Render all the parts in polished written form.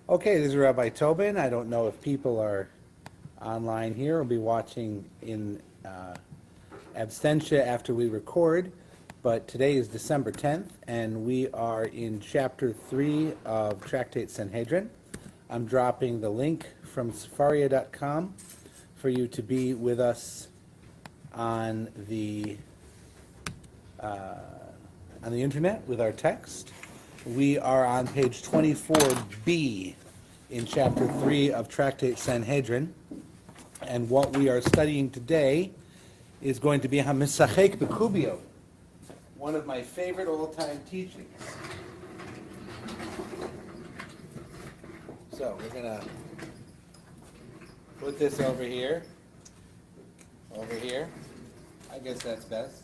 Okay, this is Rabbi Tobin. I don't know if people are online here or be watching in absentia after we record, but today is December 10th, and we are in Chapter 3 of Tractate Sanhedrin. I'm dropping the link from Sefaria.com for you to be with us on the internet with our text. We are on page 24b in chapter 3 of Tractate Sanhedrin, and what we are studying today is going to be HaMisachek B'Kubiyot, one of my favorite all-time teachings. So we're going to put this over here. I guess that's best.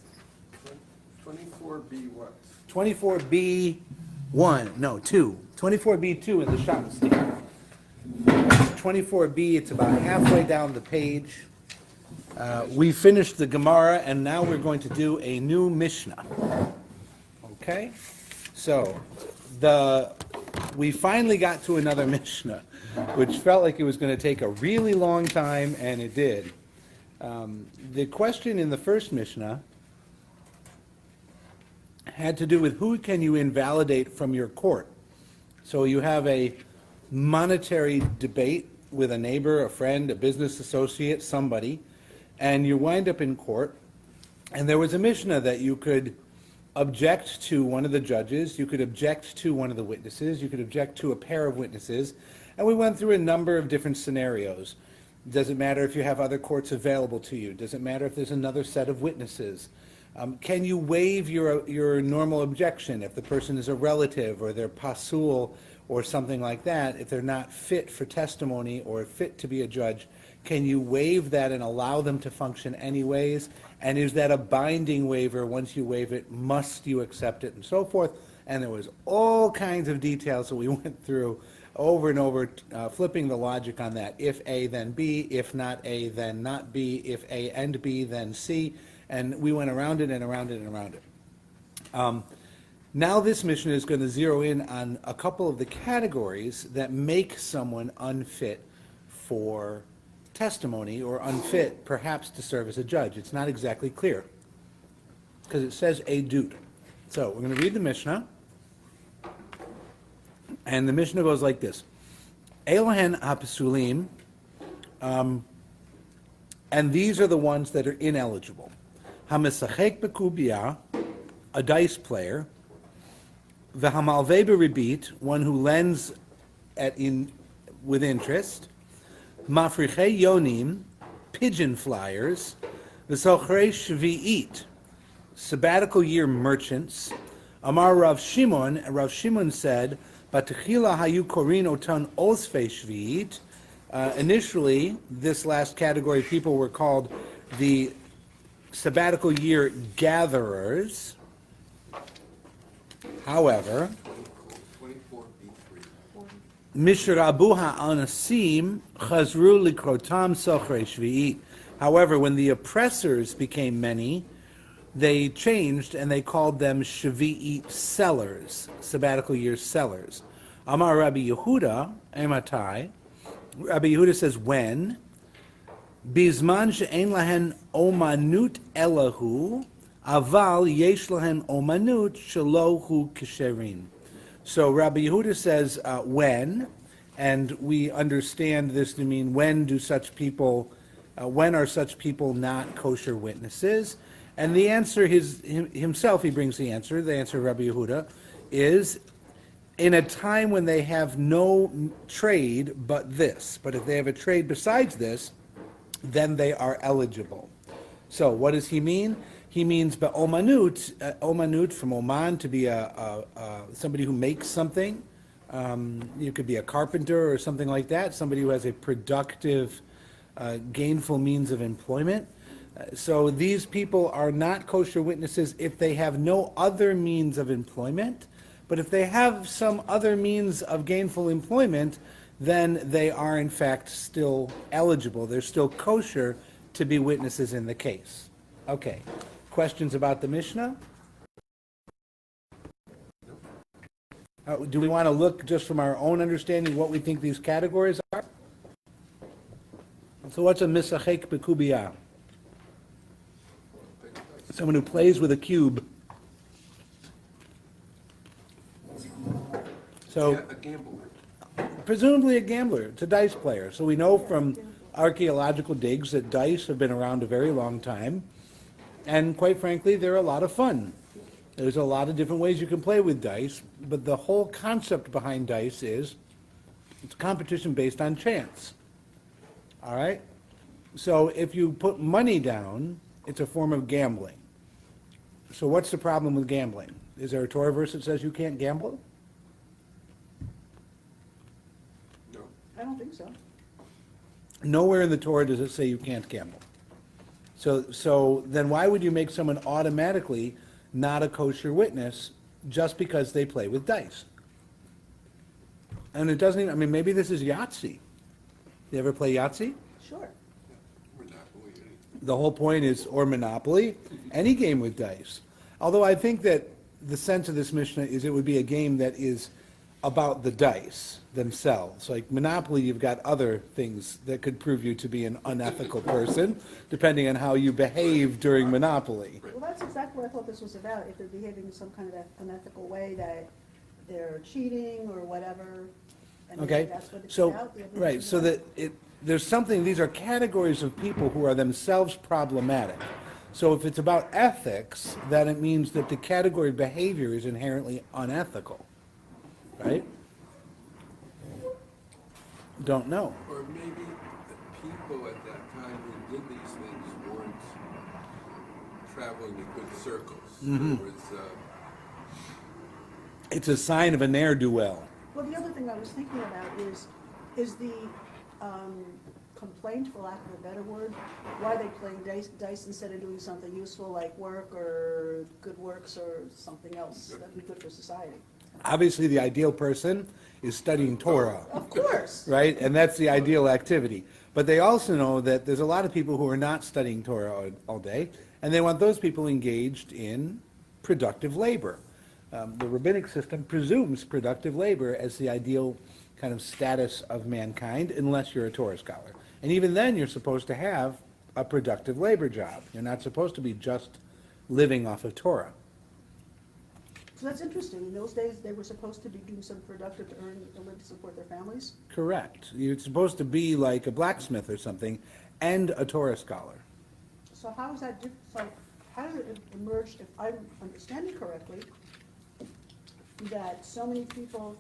24B what? 24B1, no, 2. 24B2 in the Shattenstein. 24B, it's about halfway down the page. We finished the Gemara, and now we're going to do a new Mishnah. Okay? So, we finally got to another Mishnah, which felt like it was going to take a really long time, and it did. The question in the first Mishnah had to do with who can you invalidate from your court. So you have a monetary debate with a neighbor, a friend, a business associate, somebody, and you wind up in court, and there was a Mishnah that you could object to one of the judges, you could object to one of the witnesses, you could object to a pair of witnesses, and we went through a number of different scenarios. Does it matter if you have other courts available to you? Does it matter if there's another set of witnesses? Can you waive your normal objection if the person is a relative or they're pasul or something like that, if they're not fit for testimony or fit to be a judge? Can you waive that and allow them to function anyways? And is that a binding waiver? Once you waive it, must you accept it, and so forth? And there was all kinds of details that we went through over and over, flipping the logic on that. If A, then B. If not A, then not B. If A and B, then C. And we went around it and around it and around it. Now this Mishnah is going to zero in on a couple of the categories that make someone unfit for testimony or unfit perhaps to serve as a judge. It's not exactly clear because it says a dude. So we're going to read the Mishnah, and the Mishnah goes like this. Elohen hapasulim, and these are the ones that are ineligible. HaMisachek B'Kubiyah, a dice player. V'hamalvei b'ribit, one who lends with interest. Mafrichei yonim, pigeon flyers. V'sochrei shvi'it, sabbatical year merchants. Amar Rav Shimon said, Batechila hayu korin otan osfei shvi'it. Initially, this last category of people were called the sabbatical year gatherers. However, Mishrabu ha'anasim chazru likrotam sochrei shvi'it. However, when the oppressors became many, they changed and they called them shvi'it sellers, sabbatical year sellers. Amar Rabbi Yehuda, ematai. Rabbi Yehuda says when. Bizman she'en lahen omanut elahu, aval yesh lahen omanut shelohu kisherin. So Rabbi Yehuda says when, and we understand this to mean when are such people not kosher witnesses? And the answer himself, he brings the answer of Rabbi Yehuda, is in a time when they have no trade but this. But if they have a trade besides this, then they are eligible. So what does he mean? He means omanut from Oman, to be somebody who makes something. You could be a carpenter or something like that, somebody who has a productive, gainful means of employment. So these people are not kosher witnesses if they have no other means of employment, but if they have some other means of gainful employment, then they are in fact still eligible. They're still kosher to be witnesses in the case. Okay, questions about the Mishnah? Do we want to look just from our own understanding what we think these categories are? So what's a misachek b'kubiyah? Someone who plays with a cube. So, A gambler. presumably a gambler. It's a dice player. So we know from archaeological digs that dice have been around a very long time. And quite frankly, they're a lot of fun. There's a lot of different ways you can play with dice, but the whole concept behind dice is it's competition based on chance. All right? So if you put money down, it's a form of gambling. So what's the problem with gambling? Is there a Torah verse that says you can't gamble? No. I don't think so. Nowhere in the Torah does it say you can't gamble. So then why would you make someone automatically not a kosher witness just because they play with dice? And it doesn't even, I mean, maybe this is Yahtzee. You ever play Yahtzee? Sure. Monopoly. The whole point is, or Monopoly, any game with dice. Although I think that the sense of this Mishnah is it would be a game that is about the dice themselves. Like Monopoly, you've got other things that could prove you to be an unethical person, depending on how you behave during Monopoly. Well, that's exactly what I thought this was about. If they're behaving in some kind of unethical way, that they're cheating or whatever. And Okay, that's what it's so, about. The evidence right, is so about. that there's something, these are categories of people who are themselves problematic. So if it's about ethics, then it means that the category of behavior is inherently unethical, right? Don't know. Or maybe the people at that time who did these things weren't traveling in good circles. Mm-hmm. There was, It's a sign of a ne'er-do-well. Well, the other thing I was thinking about is the complaint, for lack of a better word, why they play dice instead of doing something useful like work or good works or something else that would be good for society. Obviously, the ideal person is studying Torah, Of course. right? And that's the ideal activity. But they also know that there's a lot of people who are not studying Torah all day, and they want those people engaged in productive labor. The rabbinic system presumes productive labor as the ideal kind of status of mankind, unless you're a Torah scholar. And even then, you're supposed to have a productive labor job. You're not supposed to be just living off of Torah. So that's interesting. In those days, they were supposed to be doing something productive to earn a living to support their families. Correct. You're supposed to be like a blacksmith or something, and a Torah scholar. So how is that so how did it emerge, if I'm understanding correctly, that so many people,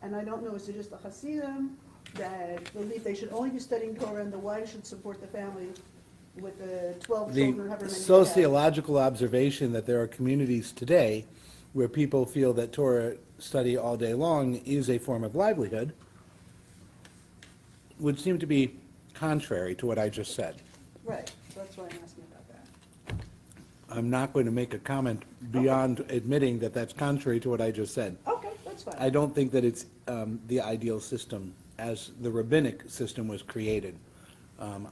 and I don't know, is it just the Hasidim that believe they should only be studying Torah and the wife should support the family with the 12 children, however The many they have? sociological observation that there are communities today where people feel that Torah study all day long is a form of livelihood would seem to be contrary to what I just said. Right, so that's why I'm asking about that. I'm not going to make a comment beyond admitting that that's contrary to what I just said. Okay, that's fine. I don't think that it's the ideal system as the rabbinic system was created.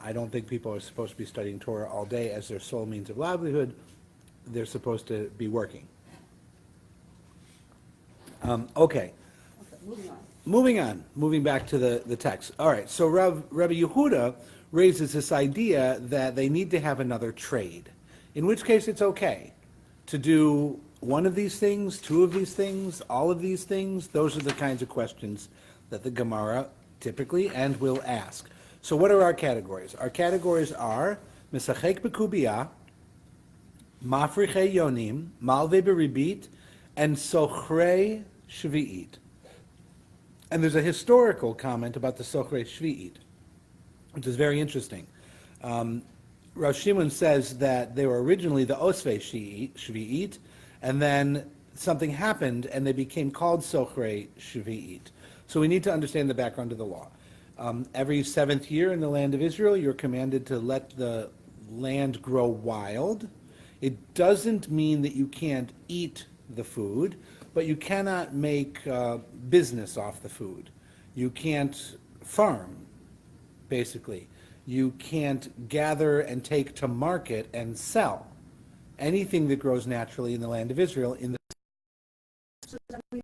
I don't think people are supposed to be studying Torah all day as their sole means of livelihood. They're supposed to be working. Okay, Okay, moving on. moving back to the text. All right, so Rabbi Yehuda raises this idea that they need to have another trade, in which case it's okay to do one of these things, two of these things, all of these things. Those are the kinds of questions that the Gemara typically and will ask. So what are our categories? Our categories are Mesachek B'Kubiyah, Mafriche Yonim, Malve Beribit, and Sochrei Shvi'it. And there's a historical comment about the Sochrei Shvi'it, which is very interesting. Rav Shimon says that they were originally the Osvei Shvi'it, and then something happened and they became called Sochrei Shvi'it. So we need to understand the background of the law. Every seventh year in the land of Israel, you're commanded to let the land grow wild. It doesn't mean that you can't eat the food, but you cannot make business off the food. You can't farm, basically. You can't gather and take to market and sell anything that grows naturally in the land of Israel. So does that mean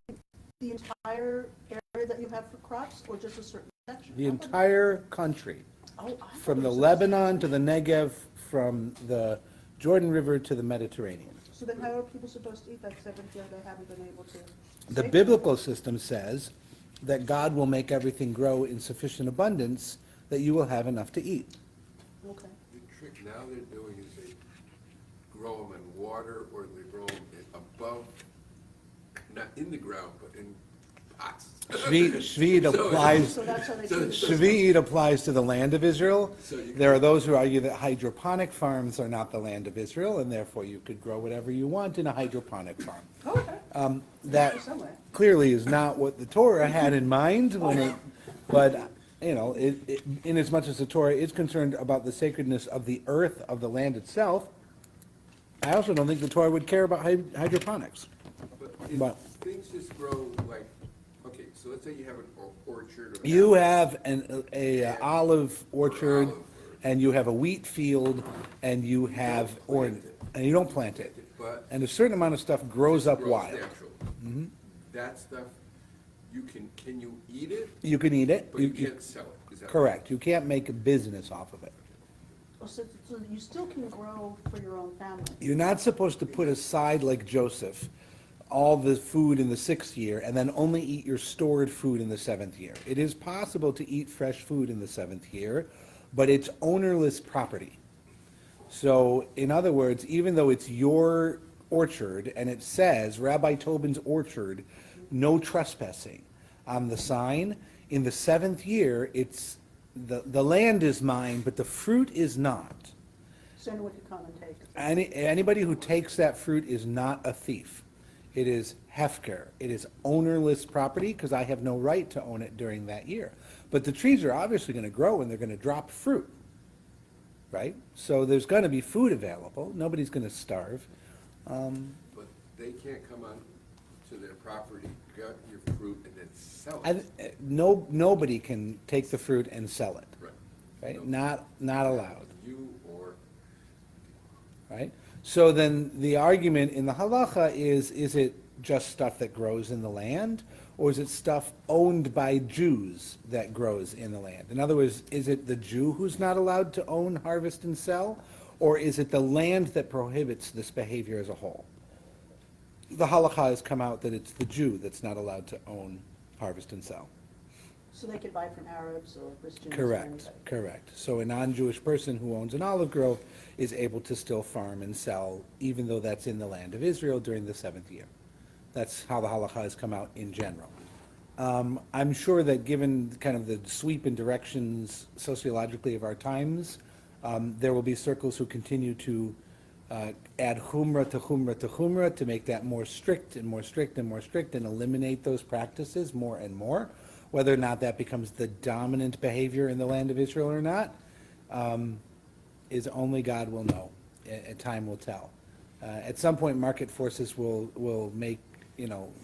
the entire area that you have for crops, or just a certain section? The entire country, Oh, I thought from it the was a Lebanon to the Negev, from the Jordan River to the Mediterranean. So then how are people supposed to eat that seventh year they haven't been able to? The save biblical system says that God will make everything grow in sufficient abundance that you will have enough to eat. it? Okay. The trick now they're doing is they grow them in water, or they grow them above, not in the ground, but in pots. Shvi'it applies, So that's how they So- do it. Shvi'it applies to the land of Israel. So you There are those who argue that hydroponic farms are not the land of Israel, and therefore you could grow whatever you want in a hydroponic farm. Okay. That Somewhere. clearly is not what the Torah had in mind when it, but, you know, in as much as the Torah is concerned about the sacredness of the earth, of the land itself, I also don't think the Torah would care about hydroponics. But But- if things just grow like, okay, so let's say you have an orchard. Or You have a olive orchard, olive, or- and you have a wheat field, and you have, or, plant it. and you don't plant it. But And a certain amount of stuff grows up grows wild. natural. That stuff, can you eat it? You can eat it. But you can't sell it, is that? Correct. You can't make a business off of it. Oh, so you still can grow for your own family? You're not supposed to put aside, like Joseph, all the food in the 6th year and then only eat your stored food in the 7th year. It is possible to eat fresh food in the 7th year, but it's ownerless property. So, in other words, even though it's your orchard and it says Rabbi Tobin's orchard, no trespassing on the sign, in the 7th year, it's, the land is mine, but the fruit is not. So anyone can come and take it? Anybody who takes that fruit is not a thief. It is hefker. It is ownerless property because I have no right to own it during that year. But the trees are obviously going to grow and they're going to drop fruit, right? So there's going to be food available. Nobody's going to starve. But they can't come on to their property, gut your fruit, and then sell it. Nobody can take the fruit and sell it, Right. right? No. Not allowed. You or, Right? So then the argument in the halacha is it just stuff that grows in the land, or is it stuff owned by Jews that grows in the land? In other words, is it the Jew who's not allowed to own, harvest, and sell, or is it the land that prohibits this behavior as a whole? The halacha has come out that it's the Jew that's not allowed to own, harvest, and sell. So they could buy from Arabs or Christians? or Correct, anybody? correct. So a non-Jewish person who owns an olive grove is able to still farm and sell, even though that's in the land of Israel during the 7th year. That's how the halacha has come out in general. I'm sure that given kind of the sweep and directions sociologically of our times, there will be circles who continue to add chumrah to chumrah to chumrah to make that more strict and more strict and more strict and eliminate those practices more and more. Whether or not that becomes the dominant behavior in the land of Israel or not, is only God will know. Time will tell. At some point, market forces will make,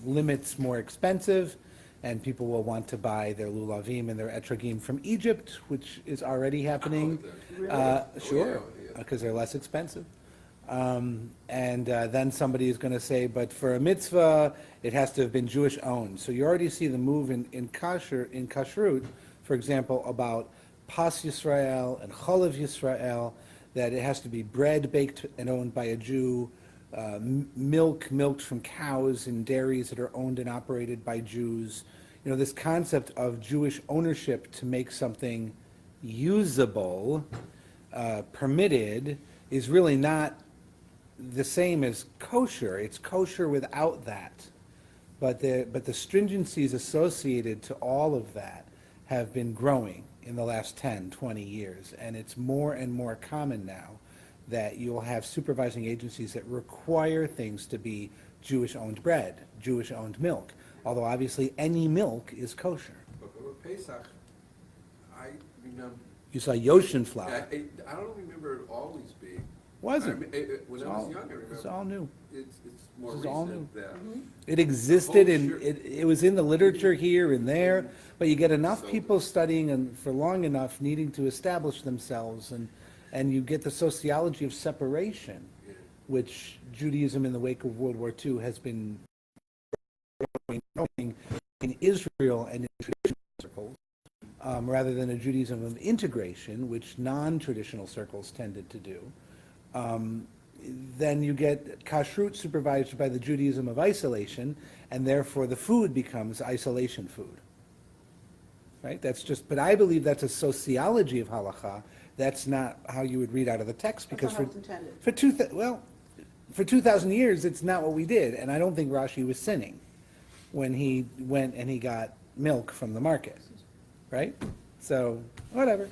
limits more expensive, and people will want to buy their lulavim and their etrogim from Egypt, which is already happening. Sure, yeah. because they're less expensive. Then somebody is going to say, but for a mitzvah, it has to have been Jewish owned. So you already see the move in kashrut, for example, about pas Yisrael and cholav Yisrael, that it has to be bread baked and owned by a Jew, milk milked from cows and dairies that are owned and operated by Jews. This concept of Jewish ownership to make something usable, permitted, is really not the same as kosher. It's kosher without that. But the stringencies associated to all of that have been growing in the last 10, 20 years. And it's more and more common now that you'll have supervising agencies that require things to be Jewish-owned bread, Jewish-owned milk. Although obviously any milk is kosher. but for Pesach, I remember, You saw Yoshin flour. I don't remember it always being. Wasn't. When I was young, I remember. It's all new. It's more This is all new. recent that. It existed Kosher. it was in the literature here and there, but you get enough people studying and for long enough needing to establish themselves, and you get the sociology of separation, which Judaism in the wake of World War II has been growing growing in Israel and in traditional circles, rather than a Judaism of integration, which non-traditional circles tended to do. Then you get kashrut supervised by the Judaism of isolation, and therefore the food becomes isolation food. Right? That's just, but I believe that's a sociology of halakha. That's not how you would read out of the text, because That's not how it's intended. for 2,000 years, it's not what we did, and I don't think Rashi was sinning when he went and he got milk from the market, right? So, whatever.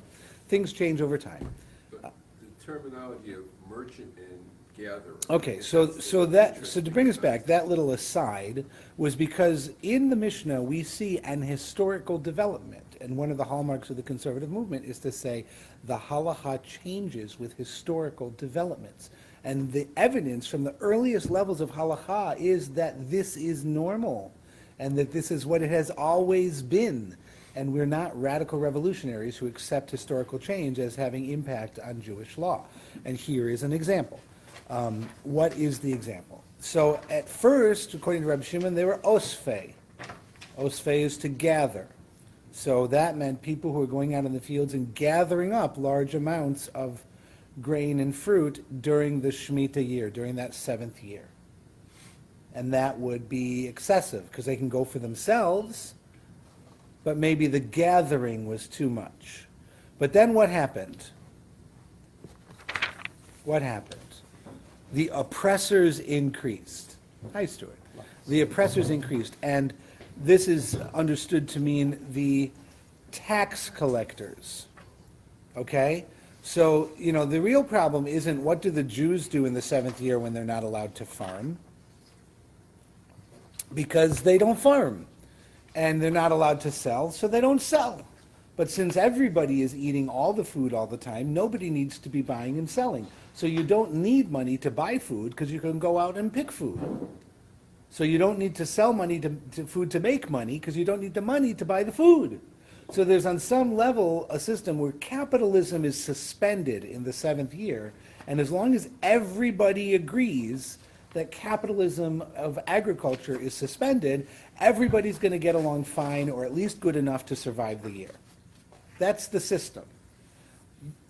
Things change over time. But the terminology of merchant and gatherer. Okay, so to bring us back, that little aside was because in the Mishnah we see an historical development, and one of the hallmarks of the conservative movement is to say the halacha changes with historical developments. And the evidence from the earliest levels of halacha is that this is normal, and that this is what it has always been. And we're not radical revolutionaries who accept historical change as having impact on Jewish law. And here is an example. What is the example? So at first, according to Rabbi Shimon, they were osfei. Osfei is to gather. So that meant people who were going out in the fields and gathering up large amounts of grain and fruit during the Shemitah year, during that 7th year. And that would be excessive, because they can go for themselves, but maybe the gathering was too much. But then what happened? What happened? The oppressors increased. Hi, Stuart. The oppressors increased, and this is understood to mean the tax collectors. Okay? So, the real problem isn't what do the Jews do in the 7th year when they're not allowed to farm? Because they don't farm. And they're not allowed to sell, so they don't sell. But since everybody is eating all the food all the time, nobody needs to be buying and selling. So you don't need money to buy food because you can go out and pick food. So you don't need to sell money to food to make money because you don't need the money to buy the food. So there's on some level a system where capitalism is suspended in the 7th year, and as long as everybody agrees that capitalism of agriculture is suspended, everybody's going to get along fine, or at least good enough to survive the year. That's the system.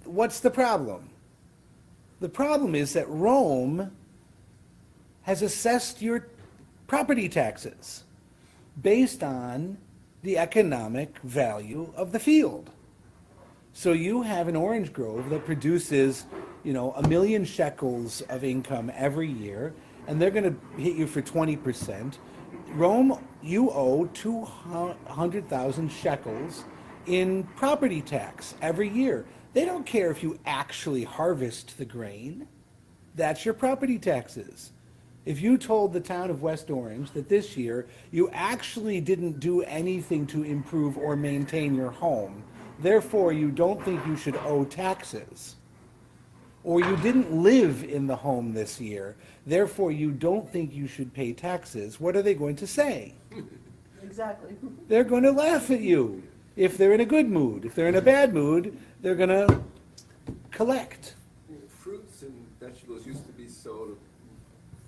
What's the problem? The problem is that Rome has assessed your property taxes based on the economic value of the field. So you have an orange grove that produces, 1,000,000 shekels of income every year, and they're going to hit you for 20%. Rome, you owe 200,000 shekels in property tax every year. They don't care if you actually harvest the grain. That's your property taxes. If you told the town of West Orange that this year you actually didn't do anything to improve or maintain your home, therefore you don't think you should owe taxes, or you didn't live in the home this year, therefore you don't think you should pay taxes, what are they going to say? Exactly. They're going to laugh at you if they're in a good mood. If they're in a bad mood, they're going to collect. Fruits and vegetables used to be sold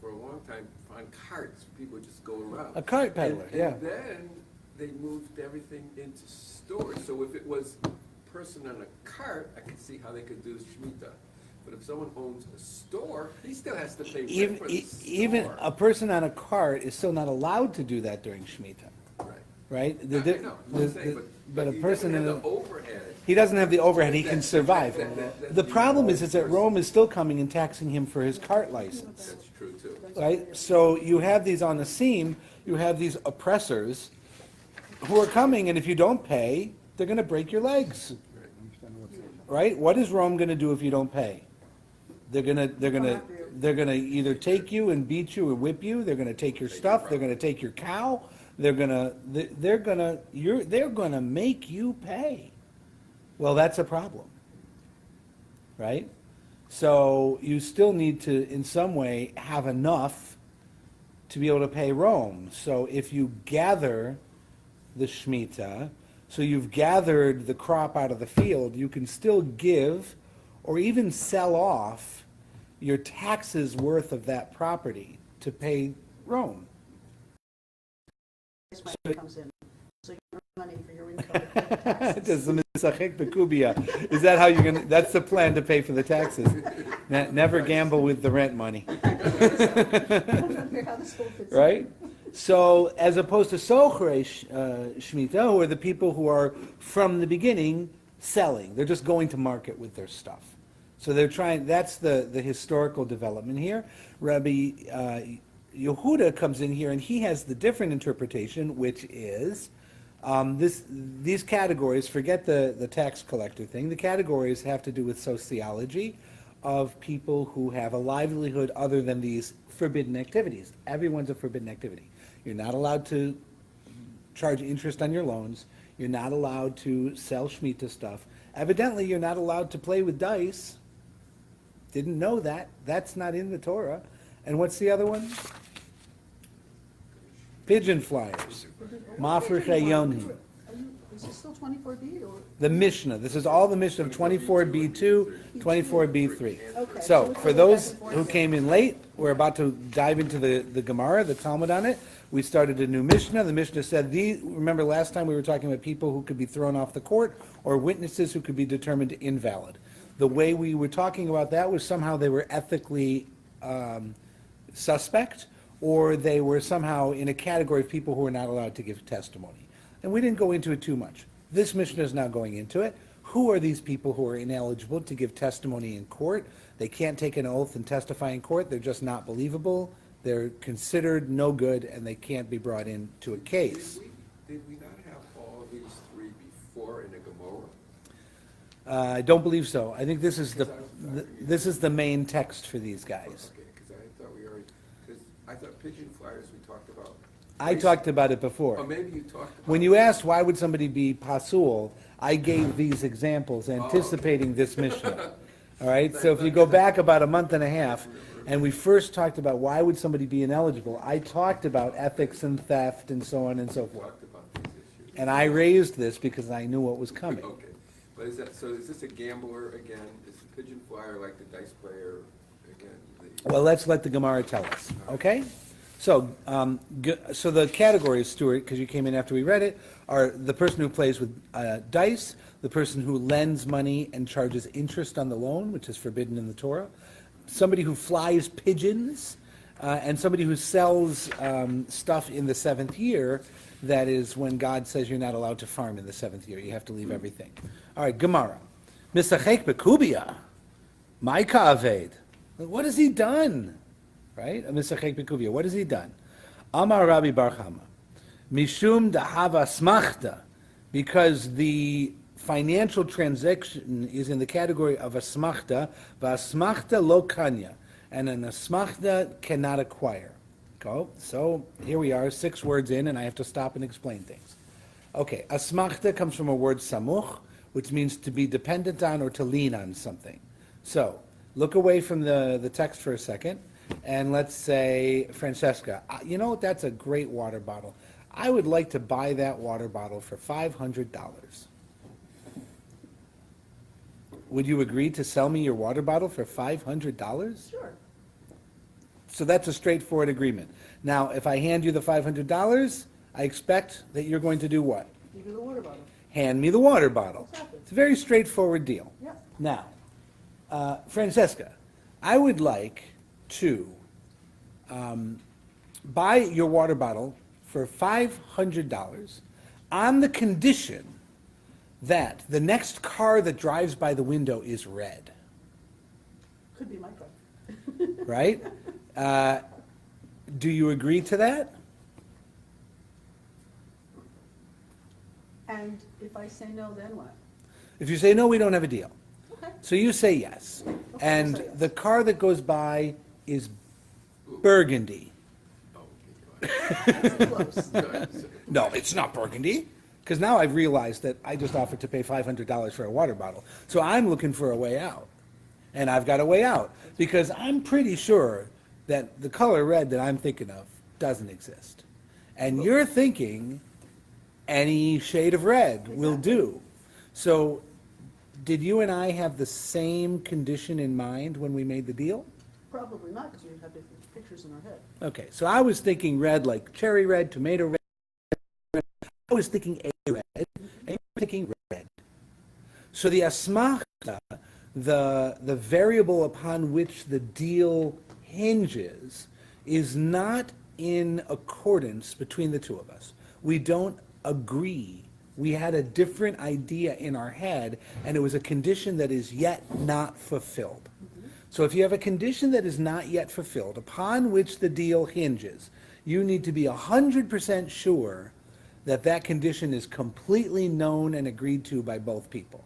for a long time on carts. People just go around. A cart peddler, yeah. And then they moved everything into stores. So if it was a person on a cart, I could see how they could do Shemitah. But if someone owns a store, he still has to pay rent for the store. Even a person on a cart is still not allowed to do that during Shemitah, Right. right? I know, I'm saying, But a he person doesn't in have a... the overhead. He doesn't have the overhead, he can survive. That's The the problem is that person. Rome is still coming and taxing him for his cart license, That's true too. right? So you have these on the seam, you have these oppressors who are coming, and if you don't pay, they're gonna break your legs, right? What is Rome gonna do if you don't pay? They're gonna either take you and beat you or whip you, they're gonna take your stuff, they're gonna take your cow, they're gonna make you pay. Well, that's a problem, right? So you still need to, in some way, have enough to be able to pay Rome. So if you gather the Shemitah, so you've gathered the crop out of the field, you can still give or even sell off your taxes worth of that property to pay Rome. money comes in, so you earn money for your income. Does the misachek bekubia. Is that how you're gonna, that's the plan to pay for the taxes? Never gamble with the rent money. I'm trying to figure how this whole fits in. Right? So, as opposed to Sochrei Shemitah, who are the people who are from the beginning selling. They're just going to market with their stuff. So they're trying, that's the historical development here. Rabbi Yehuda comes in here and he has the different interpretation, which is these categories, forget the tax collector thing, the categories have to do with sociology of people who have a livelihood other than these forbidden activities. Everyone's a forbidden activity. You're not allowed to charge interest on your loans. You're not allowed to sell Shemitah stuff. Evidently, you're not allowed to play with dice. Didn't know that. That's not in the Torah. And what's the other one? Pigeon flyers. Mafrechei Yonim. Is this still 24B or? The Mishnah. This is all the Mishnah of 24b2, 24b3. Okay, So, we're for going those back and forth who there. came in late, we're about to dive into the Gemara, the Talmud on it. We started a new Mishnah. The Mishnah said, remember last time we were talking about people who could be thrown off the court or witnesses who could be determined invalid. The way we were talking about that was somehow they were ethically suspect, or they were somehow in a category of people who were not allowed to give testimony. And we didn't go into it too much. This Mishnah is now going into it. Who are these people who are ineligible to give testimony in court? They can't take an oath and testify in court. They're just not believable. They're considered no good, and they can't be brought into a case. Did we not have all of these three before in the Gemara? I don't believe so. I think this is this is the main text for these guys. Okay, because I thought we already, because I thought pigeon flyers we talked about. I talked about it Oh, before. maybe you talked about. When you asked why would somebody be pasul, I gave these examples anticipating this Mishnah. All right, so if you go back about a month and a half, and we first talked about why would somebody be ineligible, I talked about ethics and theft and so on and so forth. Talked about these issues. And I raised this because I knew what was coming. Okay, but is this a gambler again? Is the pigeon flyer like the dice player again? Well, let's let the Gemara tell us, okay? So, so the categories, Stuart, because you came in after we read it, are the person who plays with dice, the person who lends money and charges interest on the loan, which is forbidden in the Torah, somebody who flies pigeons, and somebody who sells stuff in the seventh year. That is when God says you're not allowed to farm in the seventh year. You have to leave everything. All right, Gemara. Misachek bekubia. My ka'aved. What has he done? Right? Misachek bekubia. What has he done? Amar Rabbi Bar Chama. Mishum dahava smachta. Because the financial transaction is in the category of asmachta, v'asmachta lo kanya, and an asmachta cannot acquire. Go. So here we are, 6 words in, and I have to stop and explain things. Okay, asmachta comes from a word samuch, which means to be dependent on or to lean on something. So look away from the text for a second, and let's say, Francesca, you know, that's a great water bottle. I would like to buy that water bottle for $500. Would you agree to sell me your water bottle for $500? Sure. So that's a straightforward agreement. Now, if I hand you the $500, I expect that you're going to do what? Give you the water bottle. Hand me the water bottle. Exactly. It's a very straightforward deal. Yeah. Now, Francesca, I would like to buy your water bottle for $500 on the condition that the next car that drives by the window is red, Could be my car. right? Do you agree to that? And if I say no, then what? If you say no, we don't have a deal. Okay. So you say yes. Okay, And I'll say yes. the car that goes by is burgundy. Oh, okay, Close. go ahead. No, it's not burgundy. Because now I've realized that I just offered to pay $500 for a water bottle. So I'm looking for a way out. And I've got a way out. Because I'm pretty sure that the color red that I'm thinking of doesn't exist. And you're thinking any shade of red will do. So did you and I have the same condition in mind when we made the deal? Probably not, because we have different pictures in our head. Okay, so I was thinking red like cherry red, tomato red, was thinking a red, and you were thinking red. So the asmachta, the variable upon which the deal hinges, is not in accordance between the two of us. We don't agree. We had a different idea in our head, and it was a condition that is yet not fulfilled. So if you have a condition that is not yet fulfilled, upon which the deal hinges, you need to be 100% sure that that condition is completely known and agreed to by both people.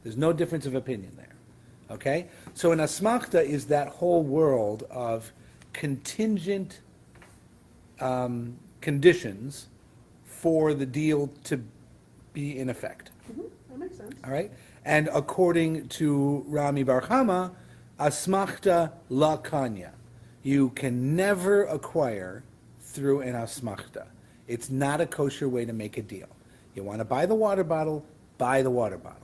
There's no difference of opinion there. Okay? So an asmachta is that whole world of contingent conditions for the deal to be in effect. That makes sense. All right? And according to Rami Bar Chama, asmachta la kanya. You can never acquire through an asmachta. It's not a kosher way to make a deal. You want to buy the water bottle, buy the water bottle.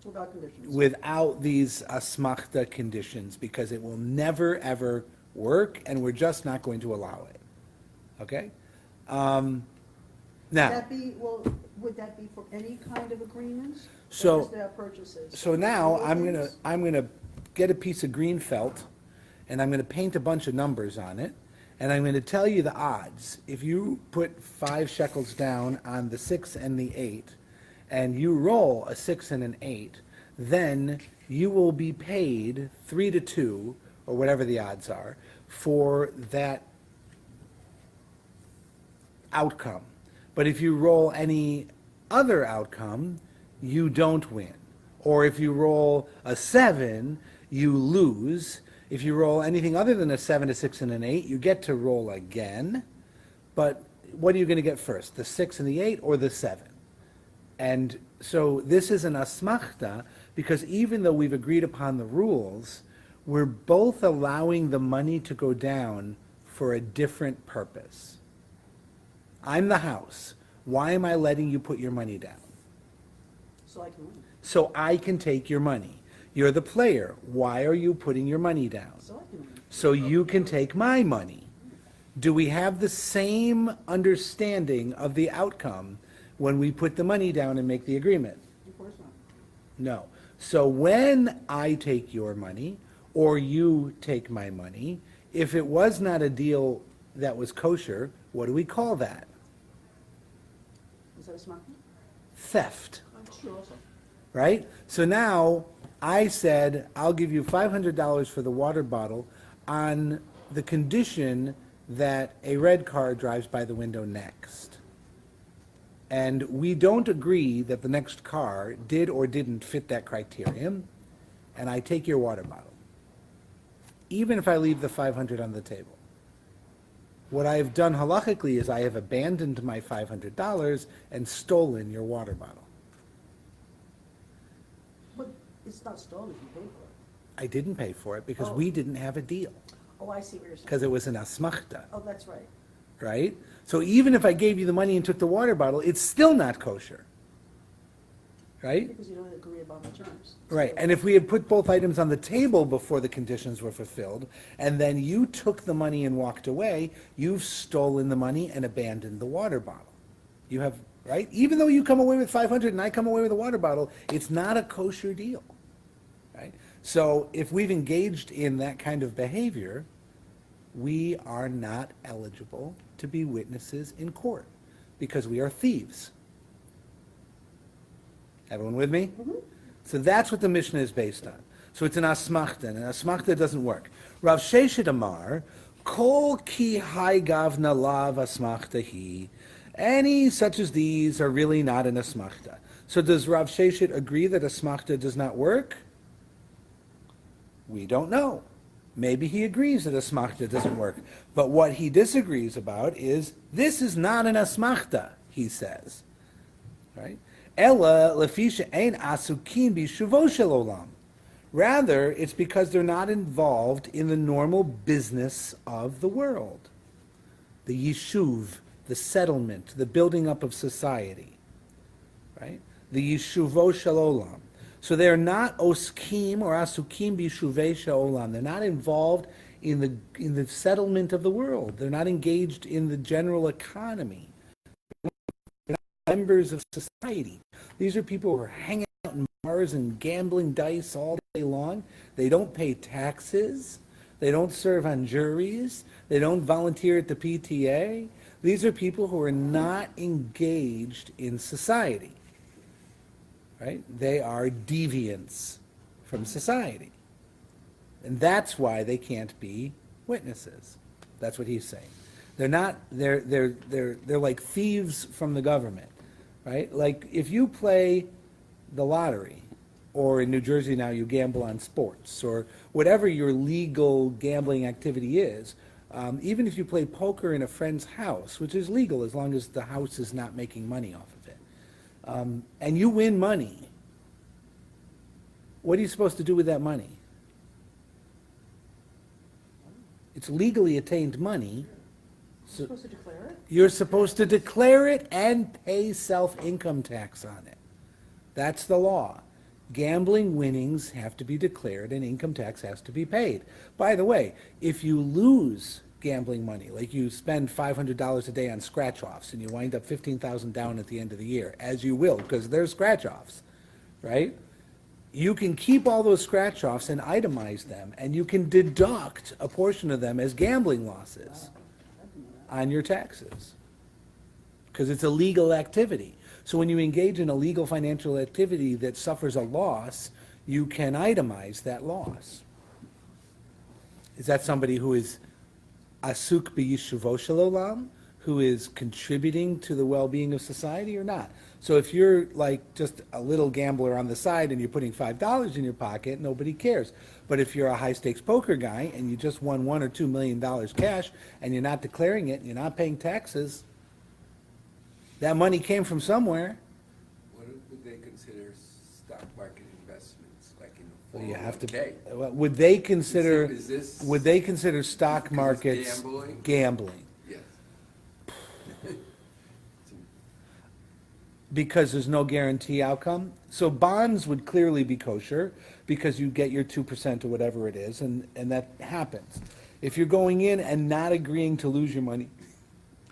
Without conditions. Without these asmachta conditions, because it will never, ever work, and we're just not going to allow it. Okay? Now, Would that be for any kind of agreements? So- Or just their purchases? so now I'm Things? gonna get a piece of green felt, and I'm gonna paint a bunch of numbers on it, and I'm gonna tell you the odds. If you put 5 shekels down on the 6 and the 8, and you roll a 6 and an 8, then you will be paid 3-2, or whatever the odds are, for that outcome. But if you roll any other outcome, you don't win. Or if you roll a 7, you lose. If you roll anything other than a 7, a 6, and an 8, you get to roll again. But what are you going to get first, the 6 and the 8 or the 7? And so this is an asmachta, because even though we've agreed upon the rules, we're both allowing the money to go down for a different purpose. I'm the house. Why am I letting you put your money down? So I can win. So I can take your money. You're the player. Why are you putting your money down? So I can win. So you can take my money. Do we have the same understanding of the outcome when we put the money down and make the agreement? Of course not. No. So when I take your money, or you take my money, if it was not a deal that was kosher, what do we call that? Is that a smart one? Theft, I'm sure also. right? So now I said, I'll give you $500 for the water bottle on the condition that a red car drives by the window next. And we don't agree that the next car did or didn't fit that criterion, and I take your water bottle, even if I leave the 500 on the table. What I have done halachically is I have abandoned my $500 and stolen your water bottle. But it's not stolen if you pay for it. I didn't pay for it because Oh. we didn't have a deal, Oh, I see what you're saying. because it was an asmachta, Oh, that's right. right? So even if I gave you the money and took the water bottle, it's still not kosher, right? Because you don't agree about the terms. Right, and if we had put both items on the table before the conditions were fulfilled, and then you took the money and walked away, you've stolen the money and abandoned the water bottle. You have, right? Even though you come away with 500 and I come away with a water bottle, it's not a kosher deal, right? So if we've engaged in that kind of behavior, we are not eligible to be witnesses in court, because we are thieves. Everyone with me? So that's what the Mishnah is based on. So it's an asmachta, and an asmachta doesn't work. Rav Sheshet Amar, kol ki hai gavna lav asmachta hi. Any such as these are really not an asmachta. So does Rav Sheshet agree that asmachta does not work? We don't know. Maybe he agrees that asmachta doesn't work. But what he disagrees about is, this is not an asmachta, he says. Right? Ella lefisha ein asukin bishuvo shel olam. Rather, it's because they're not involved in the normal business of the world. The yishuv, the settlement, the building up of society. Right? The yishuvo shel olam. So they're not oskim or asukim bishuvei shel olam. They're not involved in the settlement of the world. They're not engaged in the general economy. members of society. These are people who are hanging out in bars and gambling dice all day long. They don't pay taxes. They don't serve on juries. They don't volunteer at the PTA. These are people who are not engaged in society, right? They are deviants from society. And that's why they can't be witnesses. That's what he's saying. They're like thieves from the government, right? Like if you play the lottery, or in New Jersey now you gamble on sports, or whatever your legal gambling activity is, even if you play poker in a friend's house, which is legal as long as the house is not making money off of it, and you win money, what are you supposed to do with that money? It's legally attained money. So Supposed to declare it? you're supposed to declare it and pay self-income tax on it. That's the law. Gambling winnings have to be declared and income tax has to be paid. By the way, if you lose gambling money, like you spend $500 a day on scratch-offs and you wind up $15,000 down at the end of the year, as you will, because there's scratch-offs, right? You can keep all those scratch-offs and itemize them, and you can deduct a portion of them as gambling losses on your taxes, because it's a legal activity. So when you engage in a legal financial activity that suffers a loss, you can itemize that loss. Is that somebody who is asuk b'yishuvo shel olam, who is contributing to the well-being of society or not? So if you're like just a little gambler on the side and you're putting $5 in your pocket, nobody cares. But if you're a high-stakes poker guy and you just won $1 or $2 million cash and you're not declaring it and you're not paying taxes, that money came from somewhere. What would they consider stock market investments, like in Well, you have to. 401k? Well, would they consider? Is this- Would they consider stock Because it's markets gambling? gambling? Yes. Because there's no guarantee outcome. So bonds would clearly be kosher because you get your 2% or whatever it is, and that happens. If you're going in and not agreeing to lose your money,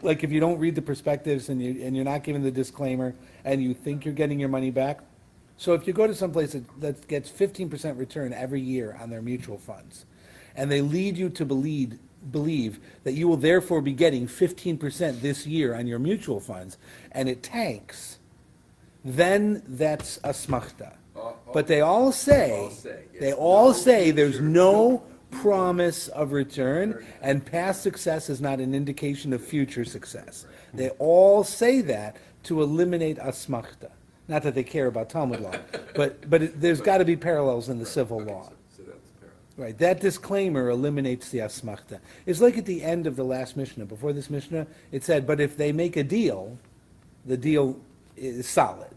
like if you don't read the perspectives and you're not giving the disclaimer and you think you're getting your money back. So if you go to some place that gets 15% return every year on their mutual funds, and they lead you to believe that you will therefore be getting 15% this year on your mutual funds, and it tanks, then that's a smachta. But they all say, there's no promise of return, and past success is not an indication of future success. They all say that to eliminate asmachta. Not that they care about Talmud law, but there's got to be parallels in the civil law. So that's parallel. Right, that disclaimer eliminates the asmachta. It's like at the end of the last Mishnah. Before this Mishnah, it said, but if they make a deal, the deal is solid.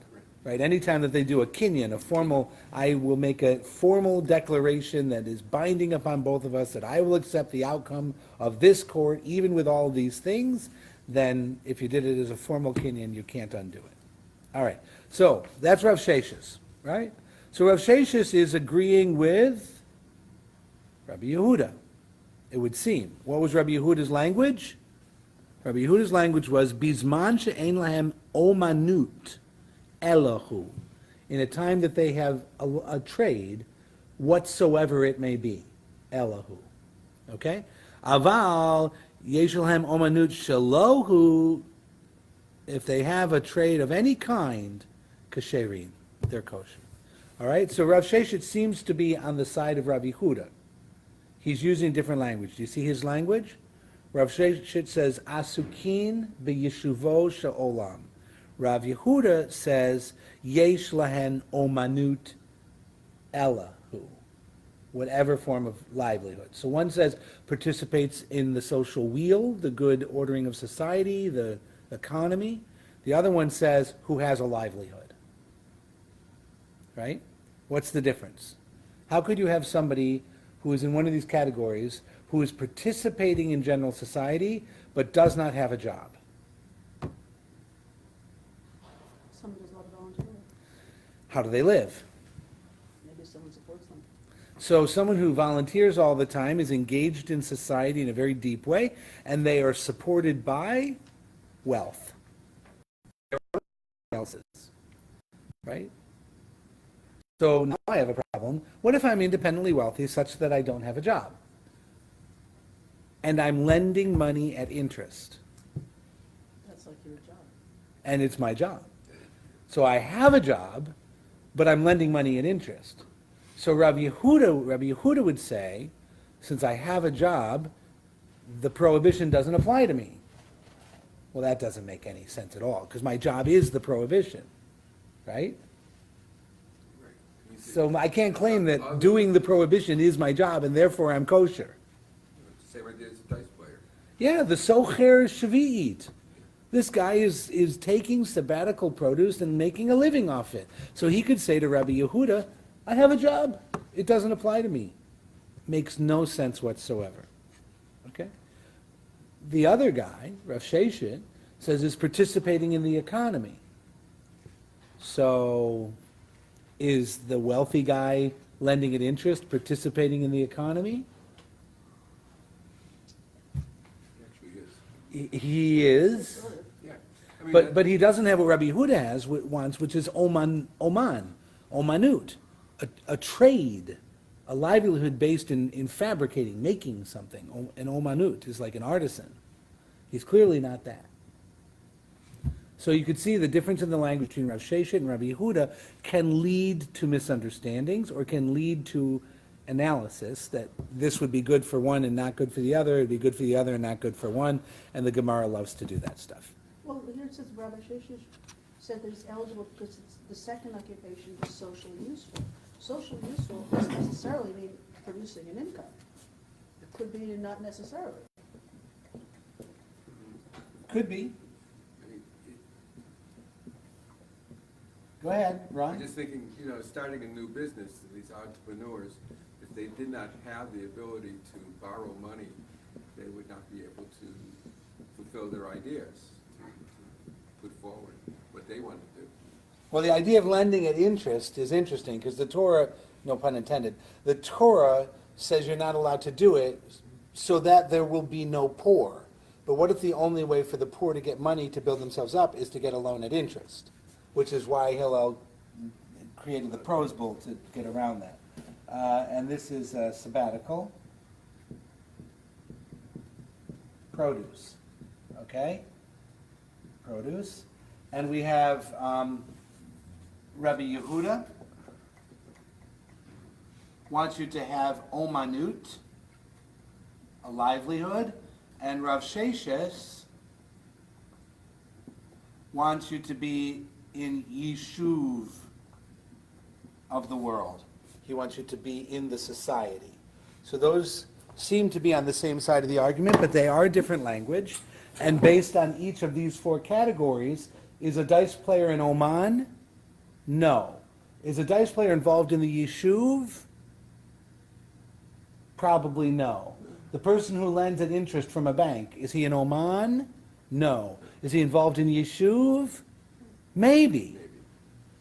Right, anytime that they do a kinyan, I will make a formal declaration that is binding upon both of us that I will accept the outcome of this court, even with all these things, then if you did it as a formal kinyan, you can't undo it. All right, so that's Rav Sheshes, right? So Rav Sheshes is agreeing with Rabbi Yehuda, it would seem. What was Rabbi Yehuda's language? Rabbi Yehuda's language was, Bizman she'ein lahem omanut Elahu, in a time that they have a trade, whatsoever it may be. Elahu. Okay? Aval, yeshelhem omanut shalohu, if they have a trade of any kind, kasherin, they're kosher. All right? So Rav Sheshet seems to be on the side of Rabbi Yehuda. He's using different language. Do you see his language? Rav Sheshet says, asukin b'yeshuvo sha'olam. Rav Yehuda says, yesh lahen omanut elahu, whatever form of livelihood. So one says participates in the social wheel, the good ordering of society, the economy. The other one says who has a livelihood. Right? What's the difference? How could you have somebody who is in one of these categories who is participating in general society but does not have a job? Someone does not volunteer. How do they live? Maybe someone supports them. So someone who volunteers all the time is engaged in society in a very deep way, and they are supported by wealth. right? So now I have a problem. What if I'm independently wealthy such that I don't have a job? And I'm lending money at interest. That's like your job. And it's my job. So I have a job, but I'm lending money at interest. So Rabbi Yehuda would say, since I have a job, the prohibition doesn't apply to me. Well, that doesn't make any sense at all, because my job is the prohibition, right? So I can't claim that doing the prohibition is my job, and therefore I'm kosher. Same idea as a dice player. Yeah, the socher shvi'it. This guy is taking sabbatical produce and making a living off it. So he could say to Rabbi Yehuda, I have a job. It doesn't apply to me. Makes no sense whatsoever. Okay? The other guy, Rav Sheshet, says is participating in the economy. So is the wealthy guy lending at interest participating in the economy? He actually is. He is. Yeah. I mean, But he doesn't have what Rabbi Yehuda wants, which is omanut, a trade, a livelihood based in fabricating, making something. An omanut is like an artisan. He's clearly not that. So you could see the difference in the language between Rav Sheshet and Rabbi Yehuda can lead to misunderstandings or can lead to analysis that this would be good for one and not good for the other, it'd be good for the other and not good for one, and the Gemara loves to do that stuff. Well, here it says Rabbi Sheshet said that it's eligible because it's the second occupation is socially useful. Socially useful doesn't necessarily mean producing an income. It could be not necessarily. Could be. Go ahead, I'm Ron. just thinking, starting a new business, these entrepreneurs, if they did not have the ability to borrow money, they would not be able to fulfill their ideas, to put forward what they want to do. Well, the idea of lending at interest is interesting because the Torah, no pun intended, the Torah says you're not allowed to do it so that there will be no poor. But what if the only way for the poor to get money to build themselves up is to get a loan at interest? Which is why Hillel created the Prose Bowl to get around that. And this is sabbatical. Produce. Okay? Produce. And we have Rabbi Yehuda wants you to have omanut, a livelihood, and Rav Sheshet wants you to be in yishuv of the world. He wants you to be in the society. So those seem to be on the same side of the argument, but they are different language. And based on each of these four categories, is a dice player in Oman? No. Is a dice player involved in the yishuv? Probably no. The person who lends an interest from a bank, is he in Oman? No. Is he involved in yishuv? Maybe.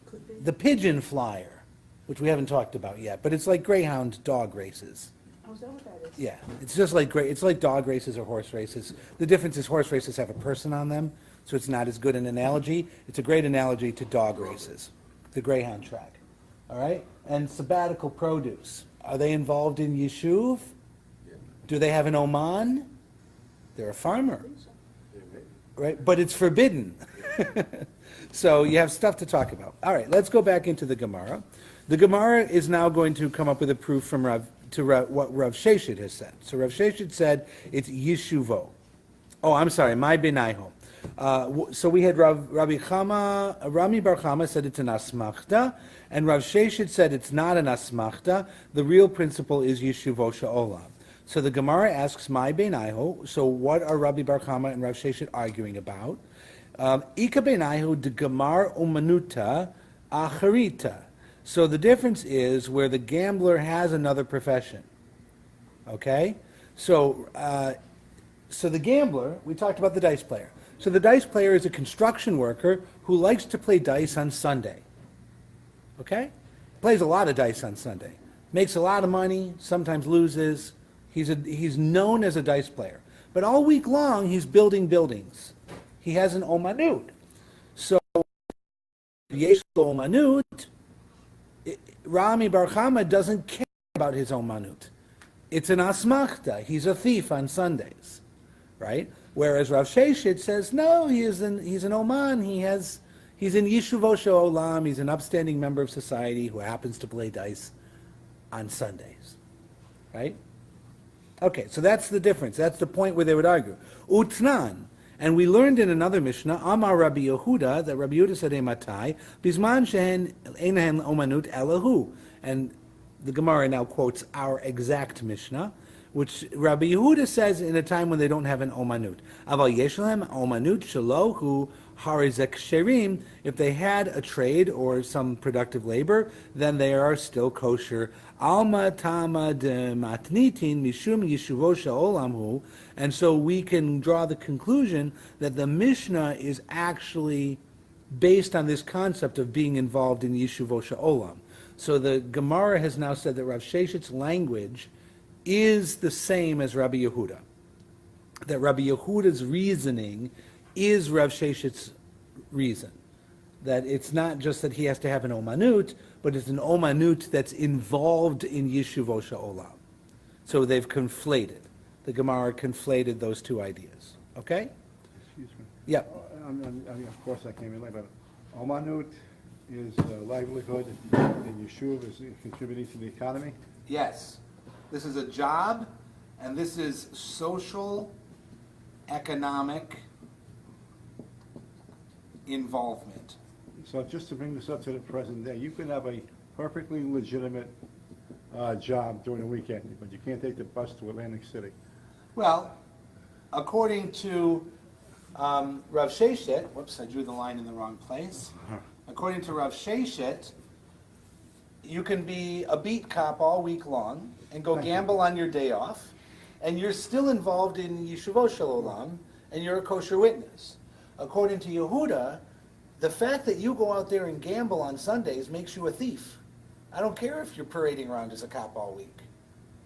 Could be. The pigeon flyer, which we haven't talked about yet, but it's like greyhound dog races. Oh, is that what that is? Yeah, it's just like it's like dog races or horse races. The difference is horse races have a person on them, so it's not as good an analogy. It's a great analogy to dog races, the greyhound track. All right? And sabbatical produce. Are they involved in yishuv? Yeah. Do they have an oman? They're a farmer, Yeah, maybe. right? But it's forbidden. So you have stuff to talk about. All right, let's go back into the Gemara. The Gemara is now going to come up with a proof from what Rav Sheshet has said. So Rav Sheshet said it's yishuvo. Oh, I'm sorry, my benaiho. So we had Rami Bar Chama said it's an asmachta, and Rav Sheshet said it's not an asmachta. The real principle is yishuvo sha'olam. So the Gemara asks my benaiho. So what are Rabbi Bar Chama and Rav Sheshet arguing about? Ika benaihu de gemar umanuta acharita. So the difference is where the gambler has another profession. Okay? So the gambler, we talked about the dice player. So the dice player is a construction worker who likes to play dice on Sunday. Okay? Plays a lot of dice on Sunday. Makes a lot of money, sometimes loses. He's known as a dice player. But all week long, he's building buildings. He has an omanut. So Yesh lo omanut, Rami Bar Chama doesn't care about his omanut. It's an asmachta. He's a thief on Sundays, right? Whereas Rav Sheshit says, no, he's an oman. He's in Yeshuvot Olam. He's an upstanding member of society who happens to play dice on Sundays, right? Okay, so that's the difference. That's the point where they would argue. Utnan. And we learned in another Mishnah, Amar Rabbi Yehuda, that Rabbi Yehuda said, Matai, Bisman shehen einhen omanut elahu. And the Gemara now quotes our exact Mishnah, which Rabbi Yehuda says in a time when they don't have an omanut. Aval yeshlem omanut shalohu harizek sherim. If they had a trade or some productive labor, then they are still kosher. Alma tama de matnitin mishum yeshuvo sha'olamhu. And so we can draw the conclusion that the Mishnah is actually based on this concept of being involved in yeshuvo sha'olam. So the Gemara has now said that Rav Sheshit's language is the same as Rabbi Yehuda. That Rabbi Yehuda's reasoning is Rav Sheshit's reason. That it's not just that he has to have an omanut, but it's an omanut that's involved in Yeshuvot Sha'olam. So they've conflated. The Gemara conflated those two ideas. Okay? Excuse me. Yeah. Of course, I came in late, but omanut is livelihood, and yeshuv is contributing to the economy. Yes. This is a job, and this is social, economic involvement. So just to bring this up to the present day, you can have a perfectly legitimate job during the weekend, but you can't take the bus to Atlantic City. Well, according to Rav Sheshet, whoops, I drew the line in the wrong place. According to Rav Sheshet, you can be a beat cop all week long and go gamble on your day off, and you're still involved in Yeshuvot Shalom, and you're a kosher witness. According to Yehuda, the fact that you go out there and gamble on Sundays makes you a thief. I don't care if you're parading around as a cop all week.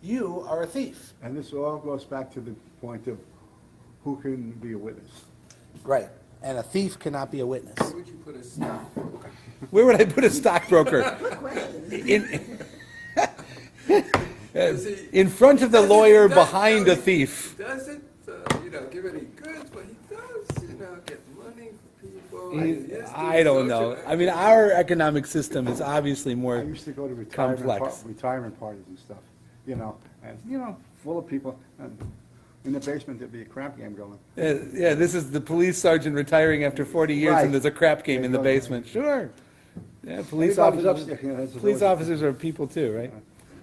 You are a thief. And this all goes back to the point of who can be a witness. Right. And a thief cannot be a witness. Where would you put a stockbroker? Where would I put a stockbroker? Good question. In front of the lawyer, behind a thief. He doesn't, give any goods, but he does, get money for people. I don't know. I mean, our economic system is obviously I more used to go to complex. retirement parties and stuff, and full of people, and in the basement there'd be a crap game going. Yeah, this is the police sergeant retiring after 40 years, Right. and there's a crap game in the basement. Sure. Yeah, police Everybody's officers. upstairs, that's Police always- officers are people too,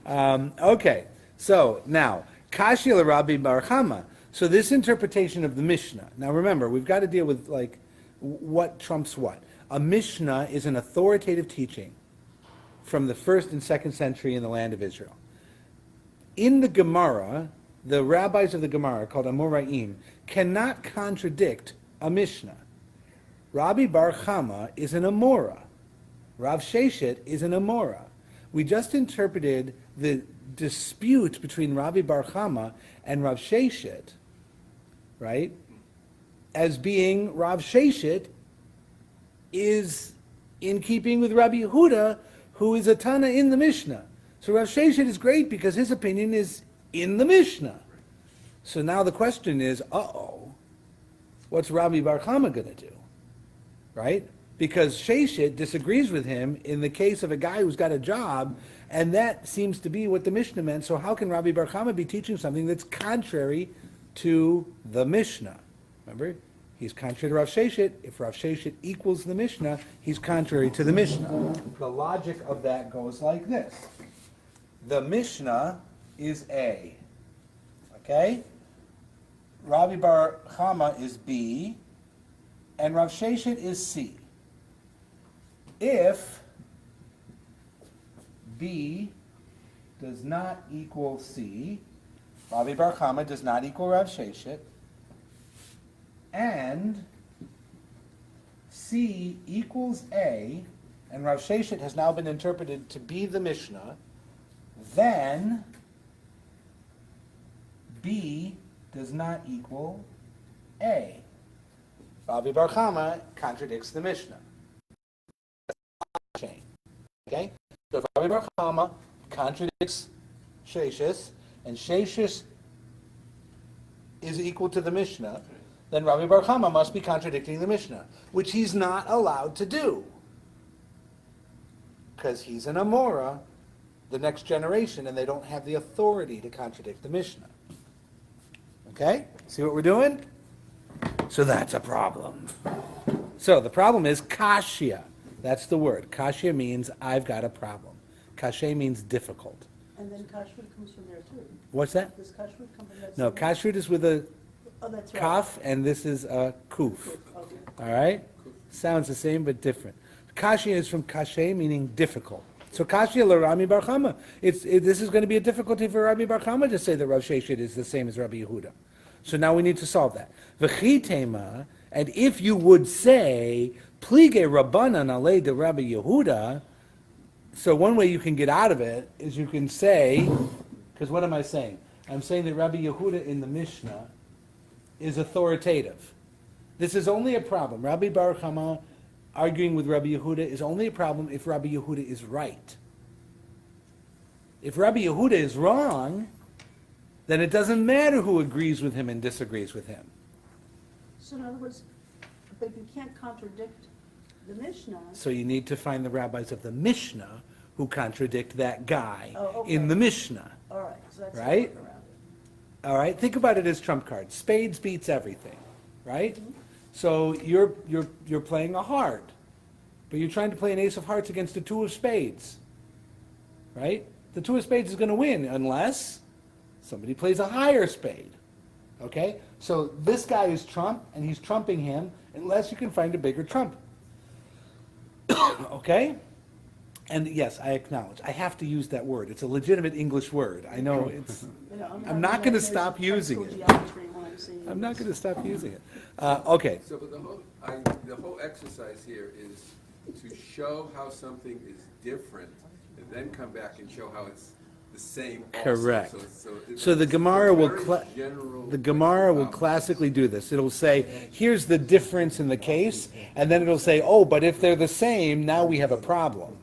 right? Okay, so now Kashil Rabbi Bar Chama. So this interpretation of the Mishnah. Now remember, we've got to deal with what trumps what. A Mishnah is an authoritative teaching from the 1st and 2nd century in the land of Israel. In the Gemara, the rabbis of the Gemara, called Amoraim, cannot contradict a Mishnah. Rabbi Bar Chama is an Amora. Rav Sheshet is an Amora. We just interpreted the dispute between Rabbi Bar Chama and Rav Sheshet, right, as being Rav Sheshet is in keeping with Rabbi Yehuda, who is a Tana in the Mishnah. So Rav Sheshet is great because his opinion is in the Mishnah. So now the question is, what's Rabbi Bar Chama going to do? Right? Because Sheshet disagrees with him in the case of a guy who's got a job, and that seems to be what the Mishnah meant. So how can Rabbi Bar Chama be teaching something that's contrary to the Mishnah? Remember, he's contrary to Rav Sheshet. If Rav Sheshet equals the Mishnah, he's contrary to the Mishnah. The logic of that goes like this. The Mishnah is A. Okay? Rabbi Bar Chama is B, and Rav Sheshet is C. If B does not equal C, Rabbi Bar Chama does not equal Rav Sheshet, and C equals A, and Rav Sheshet has now been interpreted to be the Mishnah, then B does not equal A. Rabbi Bar Chama contradicts the Mishnah. Okay? So if Rabbi Bar Chama contradicts Sheshis, and Sheshis is equal to the Mishnah, then Rabbi Bar Chama must be contradicting the Mishnah, which he's not allowed to do. Because he's an Amora, the next generation, and they don't have the authority to contradict the Mishnah. Okay? See what we're doing? So that's a problem. So the problem is kashya. That's the word. Kashya means I've got a problem. Kashe means difficult. And then kashrut comes from there too. What's that? Does kashrut come from that? No, same- kashrut is with a Oh, that's right. kaf, and this is a kuf. Okay. All right? Sounds the same, but different. Kashya is from kashe, meaning difficult. So kashya l'Rami Bar Chama. This is going to be a difficulty for Rabbi Bar Chama to say that Rav Sheshit is the same as Rabbi Yehuda. So now we need to solve that. V'chitema, and if you would say, plige rabbanan alei de Rabbi Yehuda, so one way you can get out of it is you can say, because what am I saying? I'm saying that Rabbi Yehuda in the Mishnah is authoritative. This is only a problem. Rabbi Bar Chama arguing with Rabbi Yehuda is only a problem if Rabbi Yehuda is right. If Rabbi Yehuda is wrong, then it doesn't matter who agrees with him and disagrees with him. So in other words, but you can't contradict the Mishnah. So you need to find the rabbis of the Mishnah who contradict that guy Oh, okay. in the Mishnah. All right, so that's Right? the workaround. All right, think about it as trump cards. Spades beats everything, right? So you're playing a heart, but you're trying to play an ace of hearts against a two of spades, right? The two of spades is going to win unless somebody plays a higher spade, okay? So this guy is trump, and he's trumping him unless you can find a bigger trump, okay? And yes, I acknowledge, I have to use that word. It's a legitimate English word. I know it's... You know, I'm not gonna stop using it. I'm not going to stop using it. Okay. So, but the whole exercise here is to show how something is different, and then come back and show how it's the same also. Correct. It's So the a Gemara will very general the Gemara will problem. classically do this. It'll say, here's the difference in the case, and then it'll say, oh, but if they're the same, now we have a problem.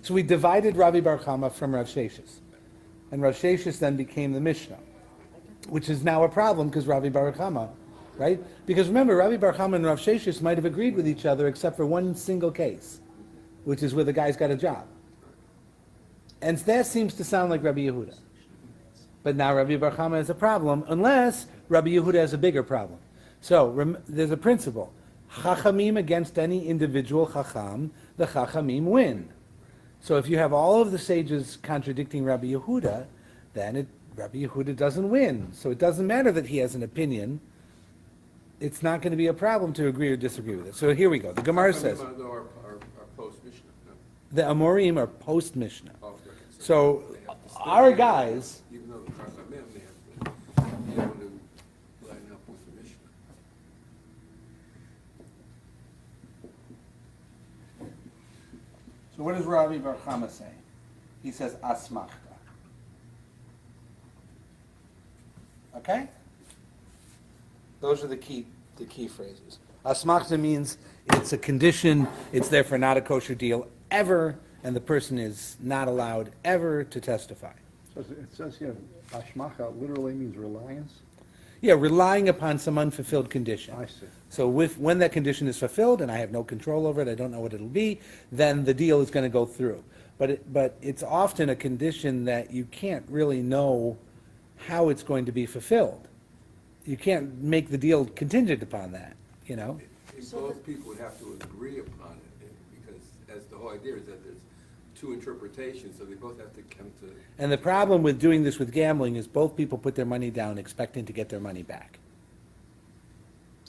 So we divided Rabbi Bar Chama from Rav Sheshis. And Rav Sheshis then became the Mishnah, which is now a problem because Rabbi Bar Chama, right? Because remember, Rabbi Bar Chama and Rav Sheshis might have agreed with each other except for one single case, which is where the guy's got a job. And that seems to sound like Rabbi Yehuda. But now Rabbi Bar Chama has a problem unless Rabbi Yehuda has a bigger problem. So there's a principle. Chachamim against any individual chacham, the chachamim win. So if you have all of the sages contradicting Rabbi Yehuda, then Rabbi Yehuda doesn't win. So it doesn't matter that he has an opinion. It's not going to be a problem to agree or disagree with it. So here we go. The Gemara says, Our post-Mishnah, no? the Amorim are post-Mishnah. Oh, okay. So they have to stay our there, guys, even though the Chachamim, they have to be able to line up with the Mishnah. so what does Rabbi Bar Chama say? He says, asmachta. Okay? Those are the key phrases. Asmachta means it's a condition, it's therefore not a kosher deal ever, and the person is not allowed ever to testify. So it says here, ashmacha literally means reliance. Yeah, relying upon some unfulfilled condition. I see. So when that condition is fulfilled, and I have no control over it, I don't know what it'll be, then the deal is going to go through. But it's often a condition that you can't really know how it's going to be fulfilled. You can't make the deal contingent upon that, you know? Both people would have to agree upon it, because as the whole idea is that there's two interpretations, so they both have to come to. And the problem with doing this with gambling is both people put their money down expecting to get their money back.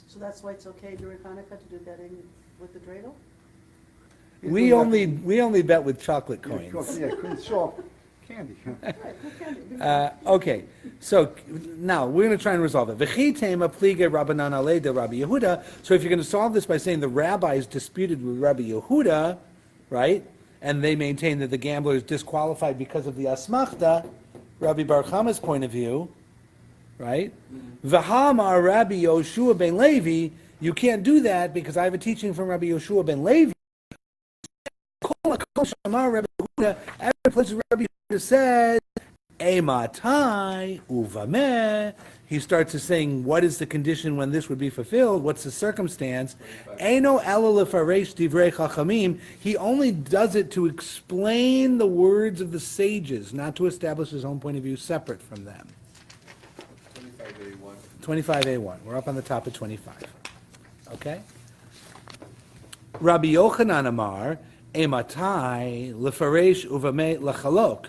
So that's why it's okay during Hanukkah to do betting with the dreidel? We only bet with chocolate coins. Yeah, it's all candy. Right, what can you do? Okay, so now we're going to try and resolve it. V'chitema plige Rabbanan alei de Rabbi Yehuda. So if you're going to solve this by saying the rabbis disputed with Rabbi Yehuda, right, and they maintain that the gambler is disqualified because of the asmachta, Rabbi Bar Chama's point of view, right? V'hamar Rabbi Yoshua ben Levi, you can't do that because I have a teaching from Rabbi Yoshua ben Levi. Shamar Rabbi Yehuda, every place where Rabbi Yehuda says, Eimatai uvameh. He starts to saying, what is the condition when this would be fulfilled? What's the circumstance? Eino ela lefaresh divrei chachamim. He only does it to explain the words of the sages, not to establish his own point of view separate from them. 25A1. 25A1. We're up on the top of 25. Okay? Rabbi Yochanan Amar, Eimatai lefaresh uvameh lachalok.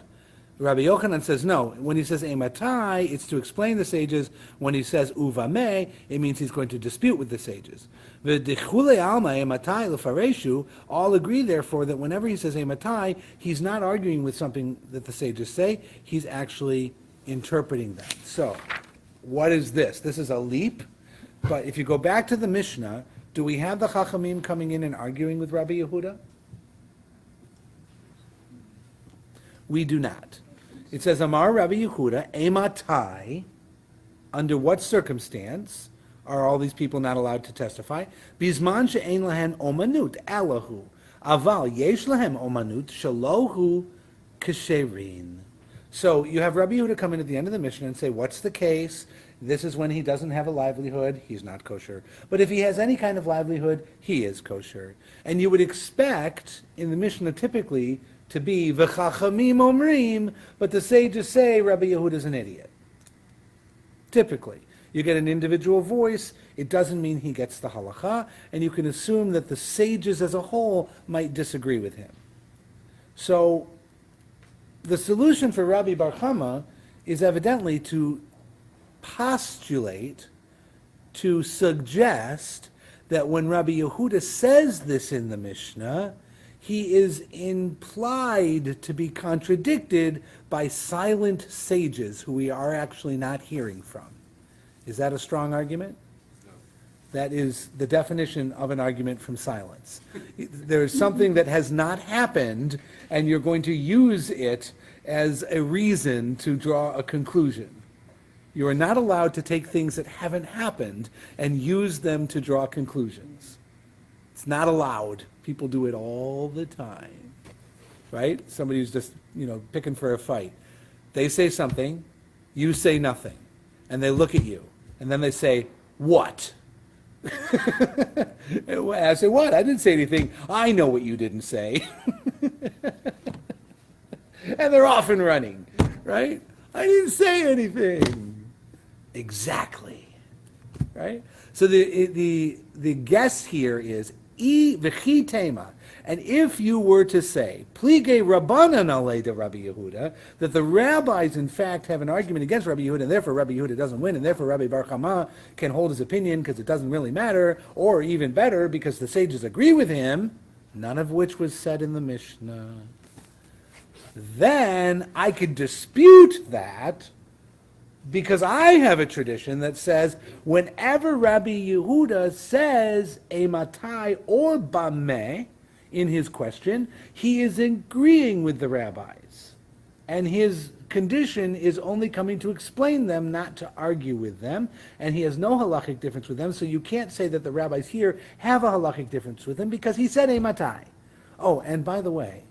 Rabbi Yochanan says no. When he says Eimatai, it's to explain the sages. When he says Uvameh, it means he's going to dispute with the sages. V'dichule alma Eimatai lefareshu. All agree, therefore, that whenever he says Eimatai, he's not arguing with something that the sages say. He's actually interpreting them. So, what is this? This is a leap. But if you go back to the Mishnah, do we have the Chachamim coming in and arguing with Rabbi Yehuda? We do not. It says, Amar Rabbi Yehuda, Eimatai, under what circumstance are all these people not allowed to testify? Bizman she'ein lahen omanut, elahu. Aval, yesh lahem omanut, shalohu kesherin. So you have Rabbi Yehuda come in at the end of the Mishnah and say, what's the case? This is when he doesn't have a livelihood, he's not kosher. But if he has any kind of livelihood, he is kosher. And you would expect, in the Mishnah typically, to be v'chachamim omrim, but the sages say Rabbi Yehuda is an idiot. Typically. You get an individual voice, it doesn't mean he gets the halacha, and you can assume that the sages as a whole might disagree with him. So, the solution for Rabbi Bar Chama is evidently to postulate, to suggest that when Rabbi Yehuda says this in the Mishnah, he is implied to be contradicted by silent sages who we are actually not hearing from. Is that a strong argument? No. That is the definition of an argument from silence. There's something that has not happened, and you're going to use it as a reason to draw a conclusion. You are not allowed to take things that haven't happened and use them to draw conclusions. It's not allowed. People do it all the time, right? Somebody who's just, picking for a fight. They say something, you say nothing, and they look at you, and then they say, what? I say, what? I didn't say anything. I know what you didn't say. And they're off and running, right? I didn't say anything. Exactly, right? So the guess here is v'chi tema. And if you were to say, plige rabbanan alei de Rabbi Yehuda, that the rabbis in fact have an argument against Rabbi Yehuda, and therefore Rabbi Yehuda doesn't win, and therefore Rabbi Bar Chama can hold his opinion because it doesn't really matter, or even better, because the sages agree with him, none of which was said in the Mishnah, then I could dispute that, because I have a tradition that says whenever Rabbi Yehuda says Eimatai or Bameh in his question, he is agreeing with the rabbis. And his condition is only coming to explain them, not to argue with them. And he has no halachic difference with them, so you can't say that the rabbis here have a halachic difference with him because he said Eimatai. Oh, and by the way,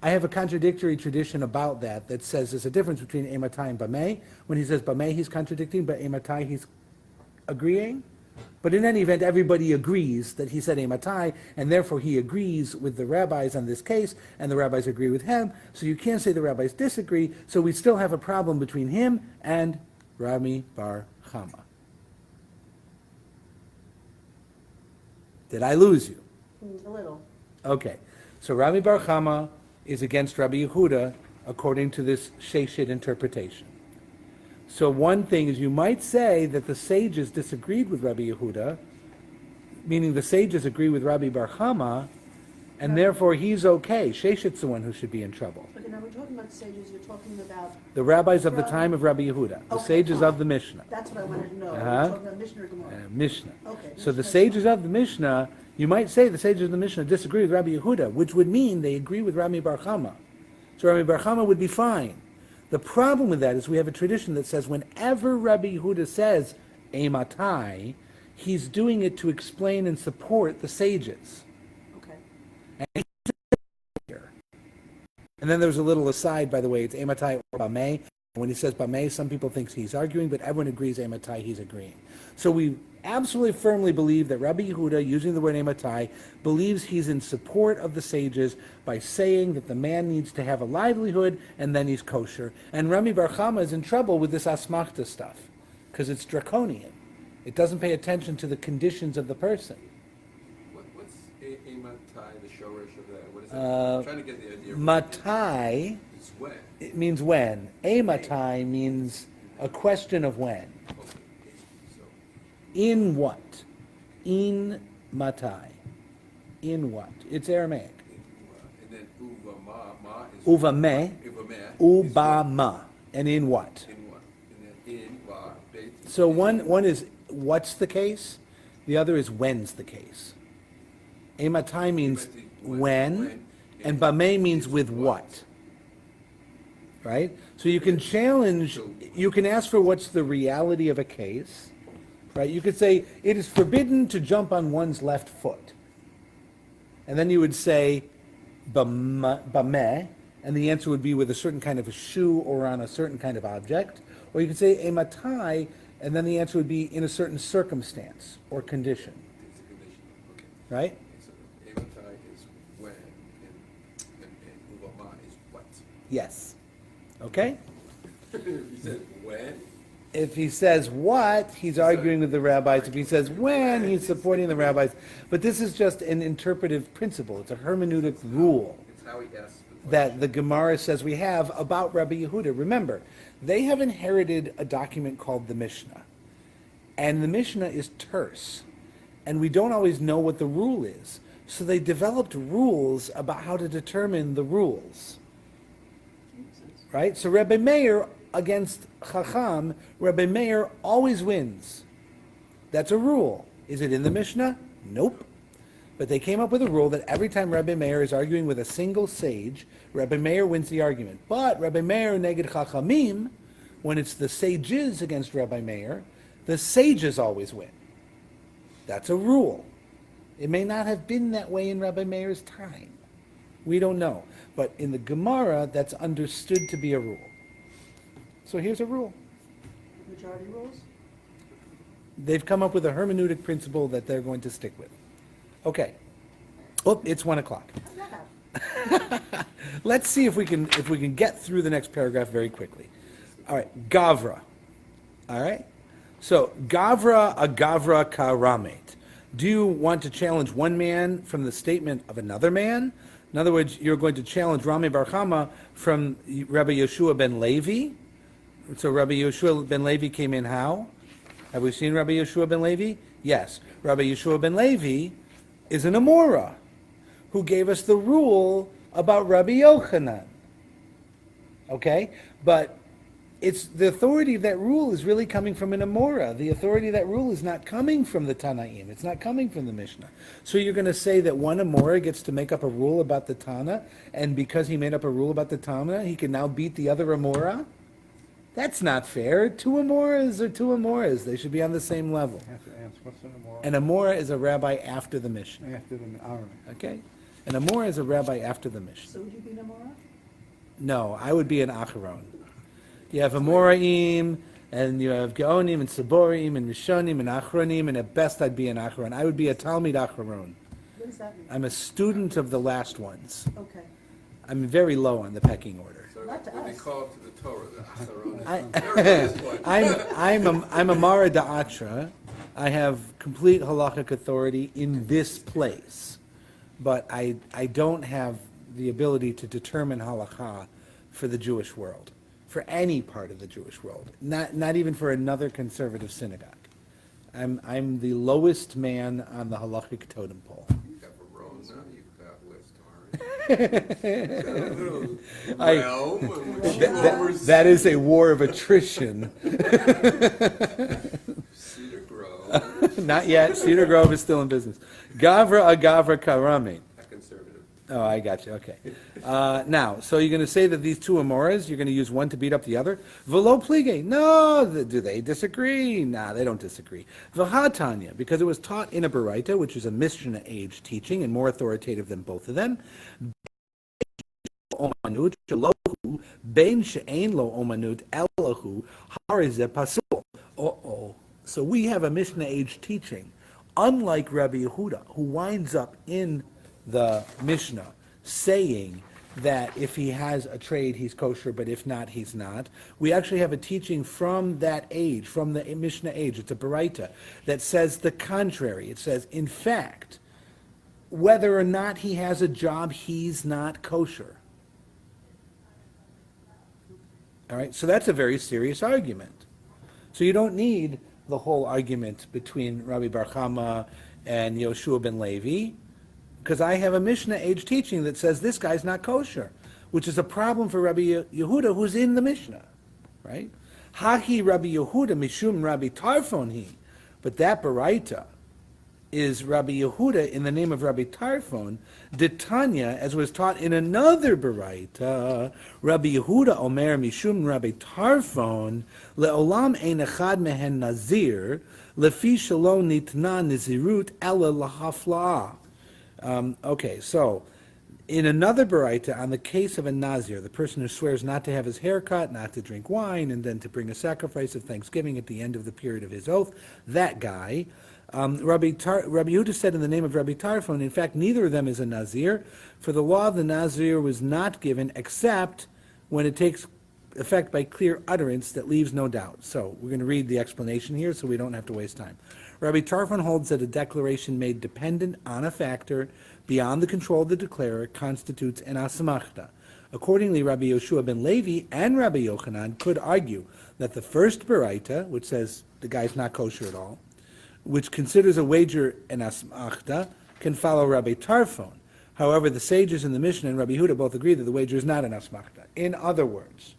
I have a contradictory tradition about that says there's a difference between Eimatai and Bameh. When he says Bameh, he's contradicting, but Eimatai, he's agreeing. But in any event, everybody agrees that he said Eimatai, and therefore he agrees with the rabbis on this case, and the rabbis agree with him. So you can't say the rabbis disagree, so we still have a problem between him and Rabbi Bar Chama. Did I lose you? A little. Okay. So Rabbi Bar Chama is against Rabbi Yehuda according to this Sheshit interpretation. So one thing is you might say that the sages disagreed with Rabbi Yehuda, meaning the sages agree with Rabbi Bar Chama, and therefore he's okay. Sheshit's the one who should be in trouble. Okay, now we're talking about sages, you're talking about... The rabbis of the time of Rabbi Yehuda, the Okay, sages fine. of the Mishnah. That's what I wanted to know. Uh-huh. We're talking about Mishnah or Gemara. Mishnah. Okay, So the Mishnah. sages of the Mishnah, you might say the sages of the Mishnah disagree with Rabbi Yehuda, which would mean they agree with Rabbi Bar Chama. So Rabbi Bar Chama would be fine. The problem with that is we have a tradition that says whenever Rabbi Yehuda says Eimatai, he's doing it to explain and support the sages. Okay. And here. And then there's a little aside, by the way, it's Ematai or Bameh. When he says Bameh, some people think he's arguing, but everyone agrees Ematai, he's agreeing. So we absolutely firmly believe that Rabbi Yehuda, using the word Ematai, believes he's in support of the sages by saying that the man needs to have a livelihood and then he's kosher. And Rami Bar Chama is in trouble with this asmachta stuff because it's draconian. It doesn't pay attention to the conditions of the person. What's Matai, the shorish of that? What is that? I'm trying to get the idea. Matai, It's when. it means when. Matai means a question of when. Okay. So, In what? In Matai. In what? It's Aramaic. and then uvama, ma is. Uvameh, Uvameh. is ubama. And in what? what? In what? And then in, va, beit. So one is what's the case? The other is when's the case. Matai means when, and Bameh means with what. Right? So you can challenge, you can ask for what's the reality of a case. Right? You could say, it is forbidden to jump on one's left foot. And then you would say, Bameh, and the answer would be with a certain kind of a shoe or on a certain kind of object. Or you could say, Matai, and then the answer would be in a certain circumstance or condition. It's a condition. Okay. Right? So Ematai is when, and uvama is what. Yes. Okay? He said when. If he says what, he's arguing with the rabbis. If he says when, he's supporting the rabbis. But this is just an interpretive principle. It's a hermeneutic rule It's how he asks the that the Gemara says we have about Rabbi Yehuda. Remember, they have inherited a document called the Mishnah. And the Mishnah is terse. And we don't always know what the rule is. So they developed rules about how to determine the rules. Right? So Rabbi Meir against Chacham, Rabbi Meir always wins. That's a rule. Is it in the Mishnah? Nope. But they came up with a rule that every time Rabbi Meir is arguing with a single sage, Rabbi Meir wins the argument. But Rabbi Meir neged Chachamim, when it's the sages against Rabbi Meir, the sages always win. That's a rule. It may not have been that way in Rabbi Meir's time. We don't know. But in the Gemara, that's understood to be a rule. So here's a rule. Majority rules? They've come up with a hermeneutic principle that they're going to stick with. Okay. Oh, it's 1 o'clock. Let's see if we can get through the next paragraph very quickly. All right, Gavra. All right? So, Gavra a Gavra karamet. Do you want to challenge one man from the statement of another man? In other words, you're going to challenge Rami Bar Chama from Rabbi Yeshua ben Levi. So Rabbi Yeshua ben Levi came in how? Have we seen Rabbi Yeshua ben Levi? Yes. Rabbi Yeshua ben Levi is an Amora who gave us the rule about Rabbi Yochanan. Okay? But it's the authority of that rule is really coming from an Amora. The authority of that rule is not coming from the Tanaim. It's not coming from the Mishnah. So you're going to say that one Amora gets to make up a rule about the Tana, and because he made up a rule about the Tana, he can now beat the other Amora? That's not fair. Two Amoras are two Amoras. They should be on the same level. I have to answer, what's an Amora? An Amora is a rabbi after the Mishnah. After the Aramaic. Okay? An Amora is a rabbi after the Mishnah. So would you be Namora? No, I would be an Acharon. You have Amoraim, and you have Geonim, and Saborim, and Rishonim, and Achronim, and at best I'd be an Acharon. I would be a Talmid Acharon. What does that mean? I'm a student of the last ones. Okay. I'm very low on the pecking order. So Not to when they us. call it to the Torah, the Asaron. I'm a Mara Da'atra. I have complete halachic authority in this place, but I don't have the ability to determine halakha for the Jewish world, for any part of the Jewish world, not even for another conservative synagogue. I'm the lowest man on the halachic totem pole. You've got Verona, you've got West Orange. You've got a little realm in which you oversee That is a war of attrition. Cedar Grove. Not yet. Cedar Grove is still in business. Gavra a Gavra karami. Not conservative. Oh, I got you. Okay. Now, so you're going to say that these two Amoras, you're going to use one to beat up the other? Velo plige. No. Do they disagree? Nah, they don't disagree. V'hatanya, because it was taught in a Baraita, which is a Mishnah age teaching and more authoritative than both of them. omanut shelohu bein she'ein lo omanut elahu harizeh pasul. Uh-oh. So we have a Mishnah age teaching, unlike Rabbi Yehuda, who winds up in the Mishnah saying that if he has a trade, he's kosher, but if not, he's not. We actually have a teaching from that age, from the Mishnah age, it's a Baraita, that says the contrary. It says, in fact, whether or not he has a job, he's not kosher. All right, so that's a very serious argument. So you don't need the whole argument between Rabbi Bar Chama and Yoshua ben Levi, because I have a Mishnah age teaching that says this guy's not kosher, which is a problem for Rabbi Yehuda, who's in the Mishnah, right? Hahi Rabbi Yehuda mishum Rabbi Tarfon hi, but that Baraita is Rabbi Yehuda in the name of Rabbi Tarfon, Ditanya, as was taught in another Baraita, Rabbi Yehuda Omer Mishum Rabbi Tarfon, Le'olam ein echad mehen nazir, lefi shalom nitna nizirut ela lahafla'ah. Okay, so in another Baraita, on the case of a Nazir, the person who swears not to have his hair cut, not to drink wine, and then to bring a sacrifice of thanksgiving at the end of the period of his oath, that guy, Rabbi Yehuda said in the name of Rabbi Tarfon, in fact, neither of them is a Nazir, for the law of the Nazir was not given except when it takes effect by clear utterance that leaves no doubt. So we're going to read the explanation here so we don't have to waste time. Rabbi Tarfon holds that a declaration made dependent on a factor beyond the control of the declarer constitutes an asmachta. Accordingly, Rabbi Yoshua ben Levi and Rabbi Yochanan could argue that the first Baraita, which says the guy's not kosher at all, which considers a wager an asmachta, can follow Rabbi Tarfon. However, the sages in the Mishnah and Rabbi Yehuda both agree that the wager is not an asmachta. In other words,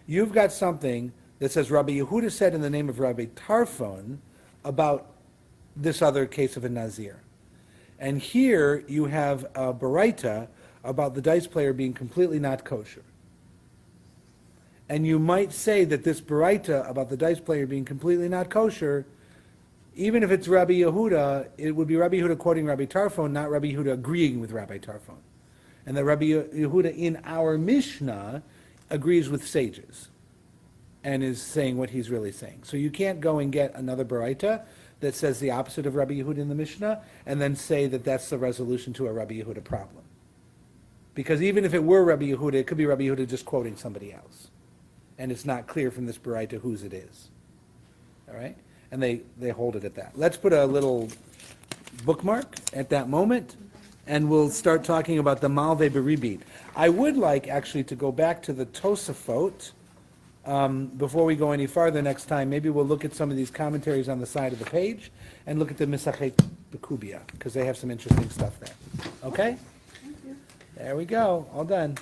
you've got something that says Rabbi Yehuda said in the name of Rabbi Tarfon about this other case of a Nazir. And here you have a Baraita about the dice player being completely not kosher. And you might say that this Baraita about the dice player being completely not kosher, even if it's Rabbi Yehuda, it would be Rabbi Yehuda quoting Rabbi Tarfon, not Rabbi Yehuda agreeing with Rabbi Tarfon. And that Rabbi Yehuda in our Mishnah agrees with sages and is saying what he's really saying. So you can't go and get another Baraita that says the opposite of Rabbi Yehuda in the Mishnah and then say that that's the resolution to a Rabbi Yehuda problem. Because even if it were Rabbi Yehuda, it could be Rabbi Yehuda just quoting somebody else. And it's not clear from this Baraita whose it is. All right? And they hold it at that. Let's put a little bookmark at that moment, and we'll start talking about the Malveh Beribit. I would like actually to go back to the Tosafot before we go any farther next time. Maybe we'll look at some of these commentaries on the side of the page and look at the Misachet Bekubia, because they have some interesting stuff there. Okay? Thank you. There we go. All done.